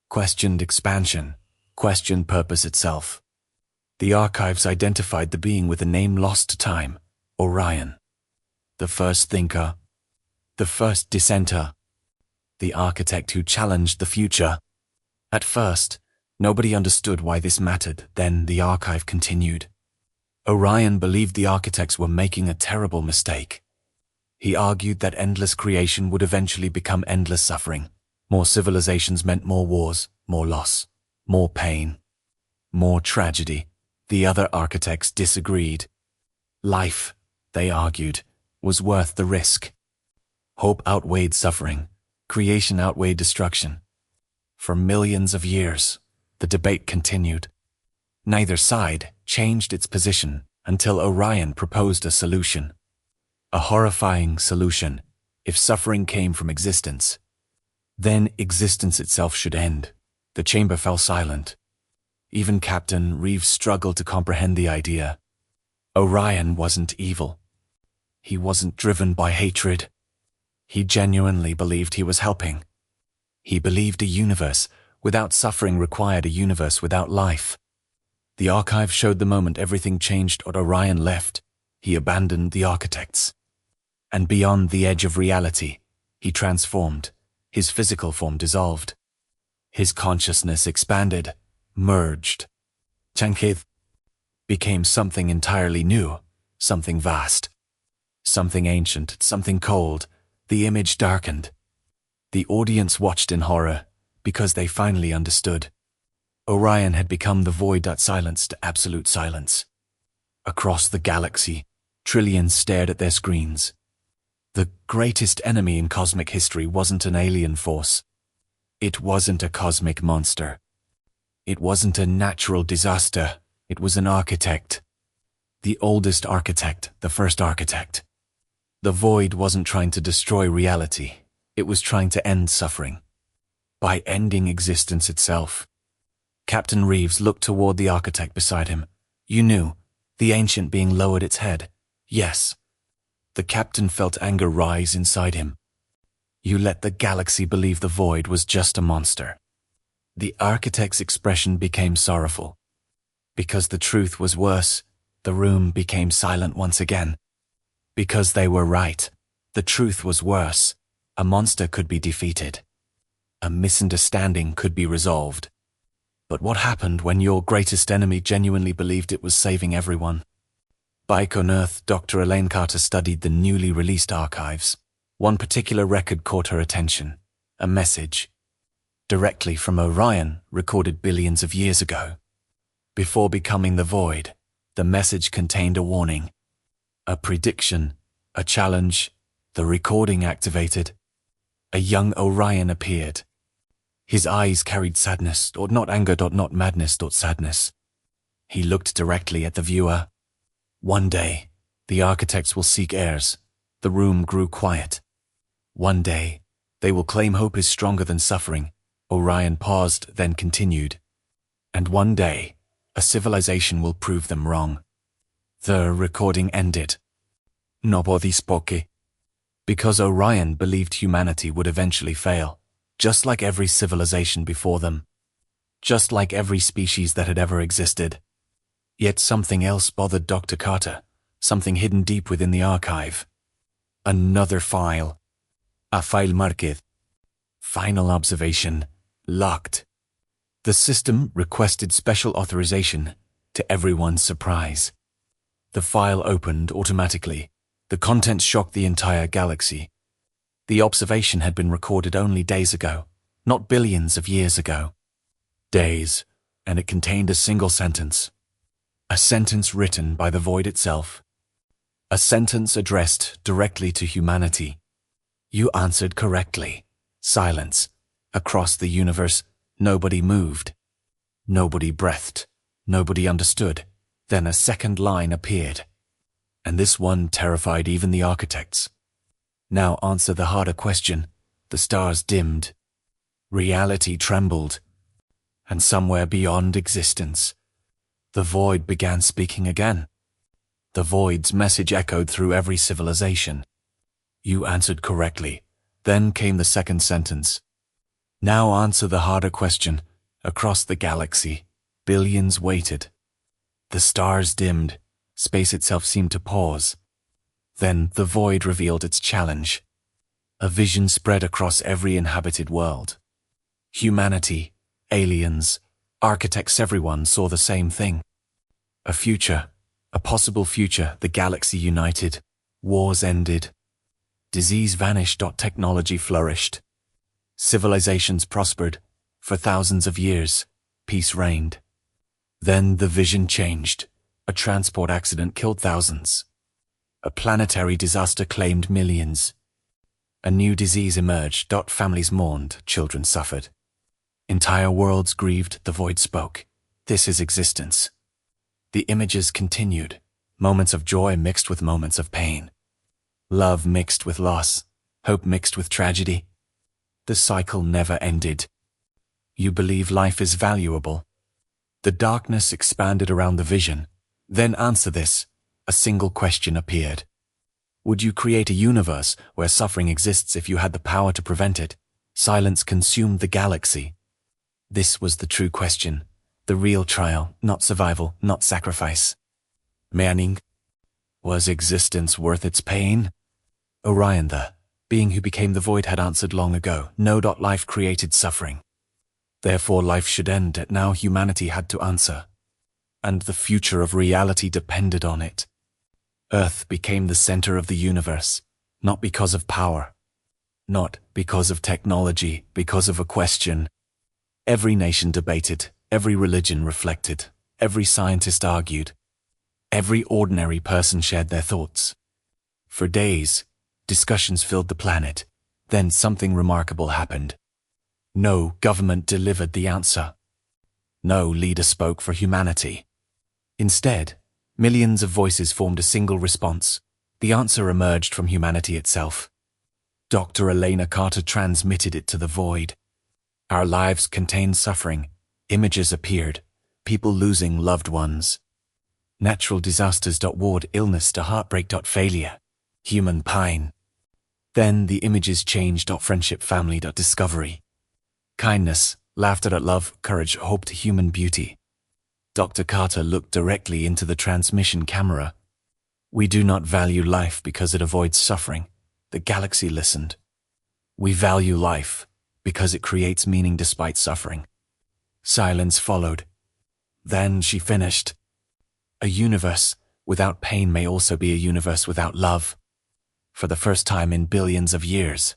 A: questioned expansion, questioned purpose itself. The archives identified the being with a name lost to time, Orion. The first thinker, the first dissenter, the architect who challenged the future. At first, nobody understood why this mattered. Then the archive continued. Orion believed the architects were making a terrible mistake. He argued that endless creation would eventually become endless suffering. More civilizations meant more wars, more loss, more pain, more tragedy. The other architects disagreed. Life, they argued, was worth the risk. Hope outweighed suffering. Creation outweighed destruction. For millions of years, the debate continued. Neither side changed its position until Orion proposed a solution. A horrifying solution. If suffering came from existence, then existence itself should end. The chamber fell silent. Even Captain Reeves struggled to comprehend the idea. Orion wasn't evil. He wasn't driven by hatred. He genuinely believed he was helping. He believed a universe without suffering required a universe without life. The archive showed the moment everything changed. Orion left. He abandoned the architects. And beyond the edge of reality, he transformed. His physical form dissolved. His consciousness expanded, merged. Chankith became something entirely new, something vast, something ancient, something cold. The image darkened. The audience watched in horror because they finally understood. Orion had become the void that silenced absolute silence. Across the galaxy, trillions stared at their screens. The greatest enemy in cosmic history wasn't an alien force. It wasn't a cosmic monster. It wasn't a natural disaster. It was an architect. The oldest architect, the first architect. The void wasn't trying to destroy reality. It was trying to end suffering. By ending existence itself. Captain Reeves looked toward the architect beside him. You knew, the ancient being lowered its head. Yes. The captain felt anger rise inside him. You let the galaxy believe the void was just a monster. The architect's expression became sorrowful. Because the truth was worse, the room became silent once again. Because they were right. The truth was worse. A monster could be defeated. A misunderstanding could be resolved. But what happened when your greatest enemy genuinely believed it was saving everyone? Back on Earth, Dr. Elaine Carter studied the newly released archives. One particular record caught her attention. A message. Directly from Orion, recorded billions of years ago. Before becoming the void, the message contained a warning. A prediction. A challenge. The recording activated. A young Orion appeared. His eyes carried sadness, or not anger, not madness, sadness. He looked directly at the viewer. One day, the architects will seek heirs. The room grew quiet. One day, they will claim hope is stronger than suffering. Orion paused, then continued. And one day, a civilization will prove them wrong. The recording ended. Nobody spoke. Because Orion believed humanity would eventually fail. Just like every civilization before them. Just like every species that had ever existed. Yet something else bothered Dr. Carter, something hidden deep within the archive. Another file. A file marked. Final observation. Locked. The system requested special authorization, to everyone's surprise. The file opened automatically. The contents shocked the entire galaxy. The observation had been recorded only days ago, not billions of years ago. Days, and it contained a single sentence. A sentence written by the void itself. A sentence addressed directly to humanity. You answered correctly. Silence. Across the universe, nobody moved. Nobody breathed. Nobody understood. Then a second line appeared. And this one terrified even the architects. Now answer the harder question. The stars dimmed. Reality trembled. And somewhere beyond existence, the void began speaking again. The void's message echoed through every civilization. You answered correctly. Then came the second sentence. Now answer the harder question. Across the galaxy, billions waited. The stars dimmed. Space itself seemed to pause. Then the void revealed its challenge. A vision spread across every inhabited world. Humanity, aliens, architects, everyone saw the same thing. A future, a possible future, the galaxy united. Wars ended. Disease vanished. Technology flourished. Civilizations prospered. For thousands of years, peace reigned. Then the vision changed. A transport accident killed thousands. A planetary disaster claimed millions. A new disease emerged. Families mourned, children suffered. Entire worlds grieved. The void spoke. This is existence. The images continued. Moments of joy mixed with moments of pain. Love mixed with loss. Hope mixed with tragedy. The cycle never ended. You believe life is valuable. The darkness expanded around the vision. Then answer this. A single question appeared. Would you create a universe where suffering exists if you had the power to prevent it? Silence consumed the galaxy. This was the true question. The real trial, not survival, not sacrifice. Meaning? Was existence worth its pain? Orion, the being who became the void, had answered long ago. No. Life created suffering. Therefore life should end. Now humanity had to answer. And the future of reality depended on it. Earth became the center of the universe, not because of power, not because of technology, because of a question. Every nation debated, every religion reflected, every scientist argued, every ordinary person shared their thoughts. For days, discussions filled the planet. Then something remarkable happened. No government delivered the answer. No leader spoke for humanity. Instead, millions of voices formed a single response. The answer emerged from humanity itself. Dr. Elena Carter transmitted it to the void. Our lives contained suffering. Images appeared. People losing loved ones. Natural disasters. Ward illness. Heartbreak. Failure. Human pain. Then the images changed. Friendship. Family. Discovery. Kindness. Laughter. Love. Courage. Hope. Human beauty. Dr. Carter looked directly into the transmission camera. We do not value life because it avoids suffering. The galaxy listened. We value life because it creates meaning despite suffering. Silence followed. Then she finished. A universe without pain may also be a universe without love. For the first time in billions of years,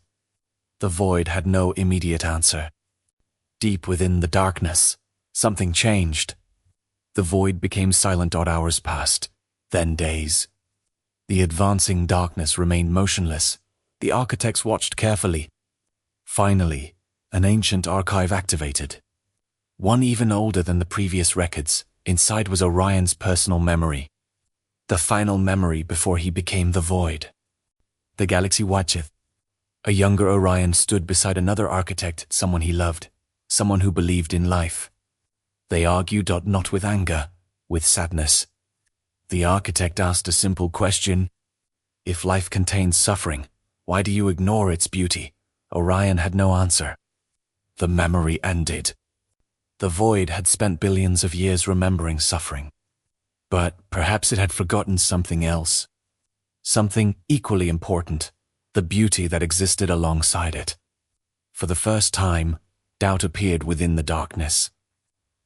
A: the void had no immediate answer. Deep within the darkness, something changed. The void became silent. Hours passed, then days. The advancing darkness remained motionless. The architects watched carefully. Finally, an ancient archive activated. One even older than the previous records. Inside was Orion's personal memory. The final memory before he became the void. The galaxy watcheth. A younger Orion stood beside another architect, someone he loved, someone who believed in life. They argued, not with anger, with sadness. The architect asked a simple question. If life contains suffering, why do you ignore its beauty? Orion had no answer. The memory ended. The void had spent billions of years remembering suffering. But perhaps it had forgotten something else. Something equally important, the beauty that existed alongside it. For the first time, doubt appeared within the darkness.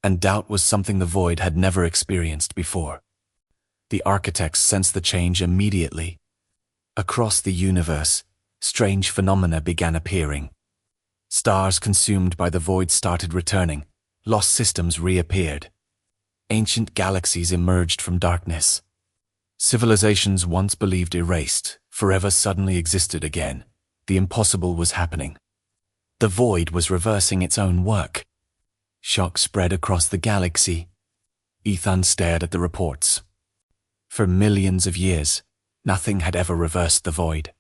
A: And doubt was something the void had never experienced before. The architects sensed the change immediately. Across the universe, strange phenomena began appearing. Stars consumed by the void started returning. Lost systems reappeared. Ancient galaxies emerged from darkness. Civilizations once believed erased, forever suddenly existed again. The impossible was happening. The void was reversing its own work. Shock spread across the galaxy. Aethon stared at the reports. For millions of years, nothing had ever reversed the void.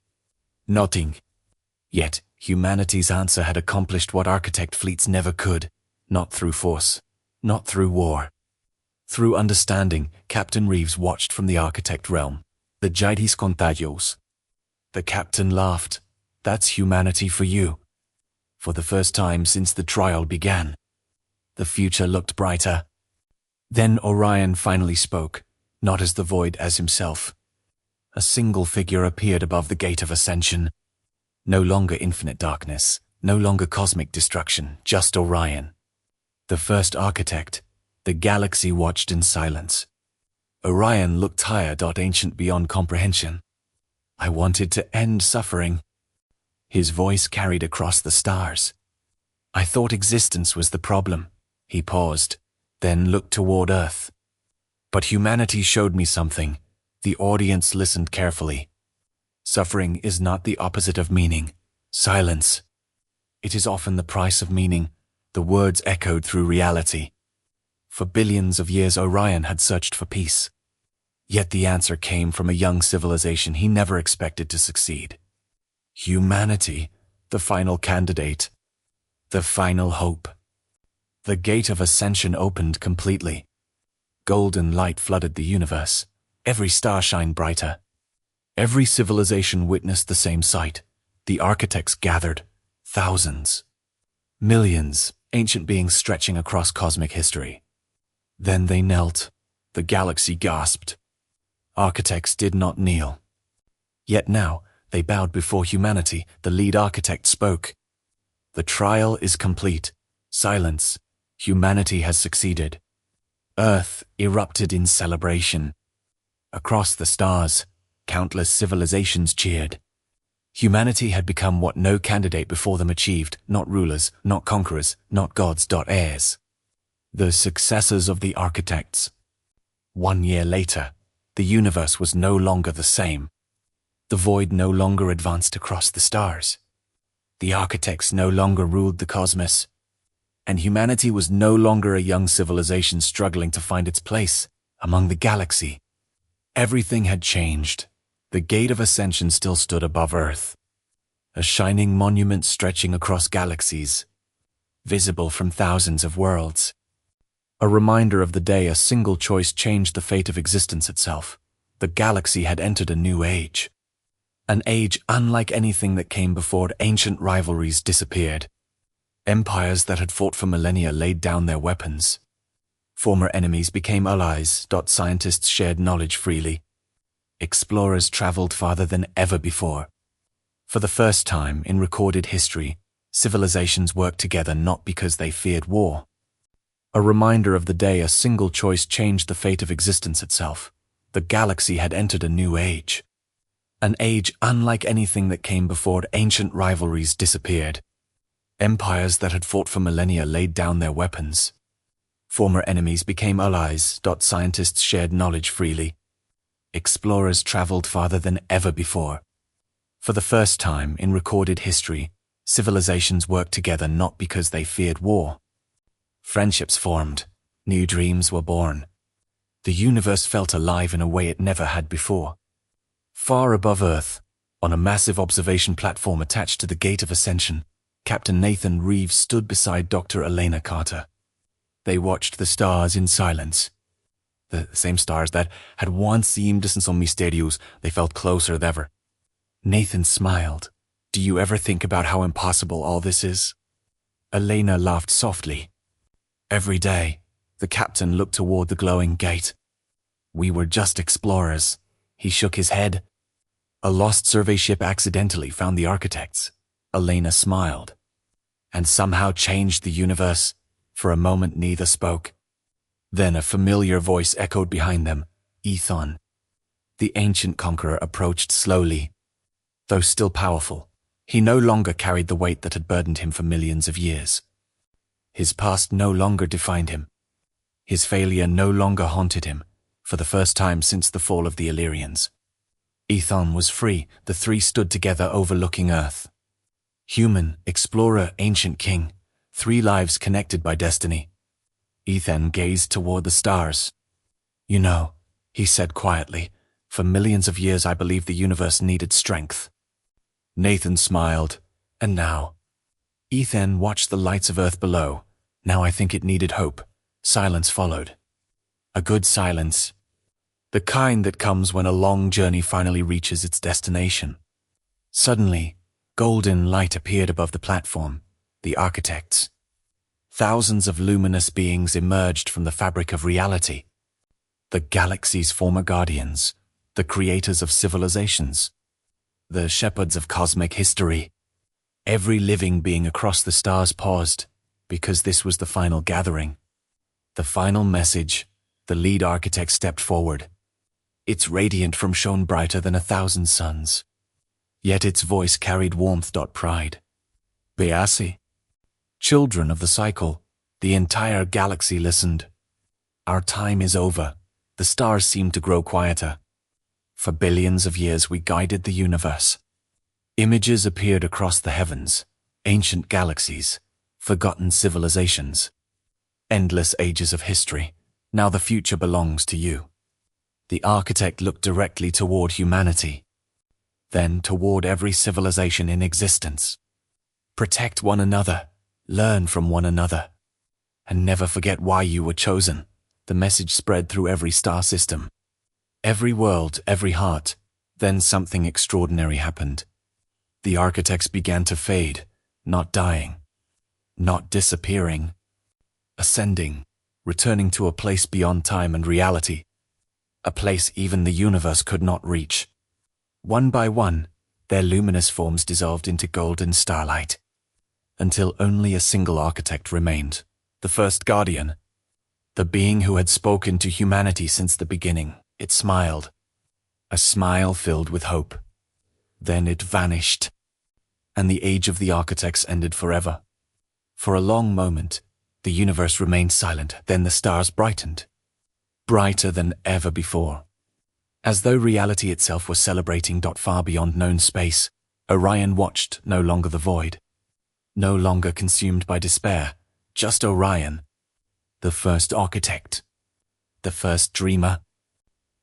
A: Nothing. Yet, humanity's answer had accomplished what architect fleets never could. Not through force, not through war. Through understanding, Captain Reeves watched from the architect realm. The Jaitis Contagios. The captain laughed. That's humanity for you. For the first time since the trial began. The future looked brighter. Then Orion finally spoke, not as the void, as himself. A single figure appeared above the gate of ascension. No longer infinite darkness, no longer cosmic destruction, just Orion. The first architect. The galaxy watched in silence. Orion looked tired, ancient beyond comprehension. I wanted to end suffering. His voice carried across the stars. I thought existence was the problem. He paused, then looked toward Earth. But humanity showed me something. The audience listened carefully. Suffering is not the opposite of meaning. Silence. It is often the price of meaning. The words echoed through reality. For billions of years Orion had searched for peace. Yet the answer came from a young civilization he never expected to succeed. Humanity, the final candidate. The final hope. The gate of ascension opened completely. Golden light flooded the universe. Every star shined brighter. Every civilization witnessed the same sight. The architects gathered. Thousands. Millions, ancient beings stretching across cosmic history. Then they knelt. The galaxy gasped. Architects did not kneel. Yet now, they bowed before humanity. The lead architect spoke. The trial is complete. Silence. Humanity has succeeded. Earth erupted in celebration. Across the stars, countless civilizations cheered. Humanity had become what no candidate before them achieved, not rulers, not conquerors, not gods. Heirs. The successors of the architects. 1 year later, the universe was no longer the same. The void no longer advanced across the stars. The architects no longer ruled the cosmos, and humanity was no longer a young civilization struggling to find its place among the galaxy. Everything had changed. The Gate of Ascension still stood above Earth, a shining monument stretching across galaxies, visible from thousands of worlds. A reminder of the day a single choice changed the fate of existence itself. The galaxy had entered a new age. An age unlike anything that came before it. Ancient rivalries disappeared. Empires that had fought for millennia laid down their weapons. Former enemies became allies. Scientists shared knowledge freely. Explorers traveled farther than ever before. For the first time in recorded history, civilizations worked together not because they feared war. A reminder of the day a single choice changed the fate of existence itself. The galaxy had entered a new age. An age unlike anything that came before it. Ancient rivalries disappeared. Empires that had fought for millennia laid down their weapons. Former enemies became allies. Scientists shared knowledge freely. Explorers traveled farther than ever before. For the first time in recorded history, civilizations worked together not because they feared war. Friendships formed. New dreams were born. The universe felt alive in a way it never had before. Far above Earth, on a massive observation platform attached to the Gate of Ascension, Captain Nathan Reeves stood beside Dr. Elena Carter. They watched the stars in silence. The same stars that had once seemed distant or mysterious, they felt closer than ever. Nathan smiled. "Do you ever think about how impossible all this is?" Elena laughed softly. "Every day." The captain looked toward the glowing gate. "We were just explorers." He shook his head. "A lost survey ship accidentally found the architects." Elena smiled. "And somehow changed the universe." For a moment neither spoke. Then a familiar voice echoed behind them. Aethon. The ancient conqueror approached slowly. Though still powerful, he no longer carried the weight that had burdened him for millions of years. His past no longer defined him. His failure no longer haunted him, for the first time since the fall of the Illyrians. Aethon was free. The three stood together overlooking Earth. Human, explorer, ancient king, three lives connected by destiny. Aethon gazed toward the stars. "You know," he said quietly, "for millions of years I believed the universe needed strength." Nathan smiled. "And now?" Aethon watched the lights of Earth below. "Now I think it needed hope." Silence followed. A good silence. The kind that comes when a long journey finally reaches its destination. Suddenly, golden light appeared above the platform. The architects. Thousands of luminous beings emerged from the fabric of reality. The galaxy's former guardians, the creators of civilizations, the shepherds of cosmic history. Every living being across the stars paused, because this was the final gathering. The final message. The lead architect stepped forward. Its radiant from shone brighter than 1,000 suns. Yet its voice carried warmth. Pride. Beasi. Children of the cycle, the entire galaxy listened. Our time is over. The stars seemed to grow quieter. For billions of years we guided the universe. Images appeared across the heavens, ancient galaxies, forgotten civilizations, endless ages of history. Now the future belongs to you. The architect looked directly toward humanity, then toward every civilization in existence. Protect one another, learn from one another, and never forget why you were chosen. The message spread through every star system, every world, every heart. Then something extraordinary happened. The architects began to fade, not dying, not disappearing, ascending, returning to a place beyond time and reality, a place even the universe could not reach. One by one, their luminous forms dissolved into golden starlight, until only a single architect remained, the first guardian, the being who had spoken to humanity since the beginning. It smiled, a smile filled with hope. Then it vanished, and the age of the architects ended forever. For a long moment, the universe remained silent. Then the stars brightened, brighter than ever before. As though reality itself was celebrating. Far beyond known space, Orion watched, no longer the void, no longer consumed by despair, just Orion, the first architect, the first dreamer,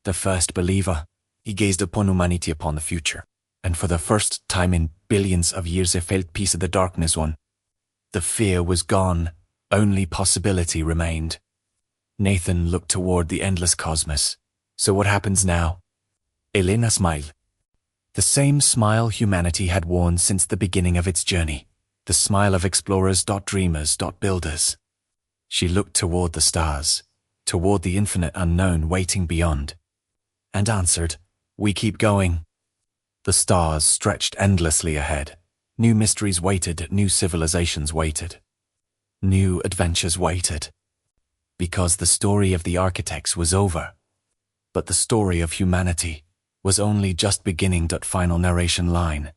A: the first believer. He gazed upon humanity, upon the future, and for the first time in billions of years he felt peace of the darkness one. The fear was gone, only possibility remained. Nathan looked toward the endless cosmos. So what happens now? Elena smiled. The same smile humanity had worn since the beginning of its journey. The smile of explorers, dreamers, builders. She looked toward the stars, toward the infinite unknown waiting beyond, and answered, "We keep going." The stars stretched endlessly ahead. New mysteries waited, new civilizations waited. New adventures waited. Because the story of the architects was over. But the story of humanity was only just beginning. Final narration line.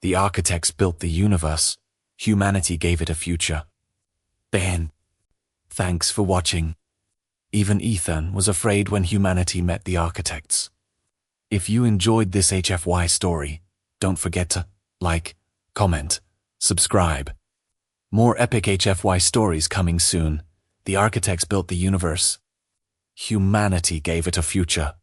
A: The architects built the universe. Humanity gave it a future. Ben. Thanks for watching. Even Aethon was afraid when humanity met the architects. If you enjoyed this HFY story, don't forget to like, comment, subscribe. More epic HFY stories coming soon. The architects built the universe. Humanity gave it a future.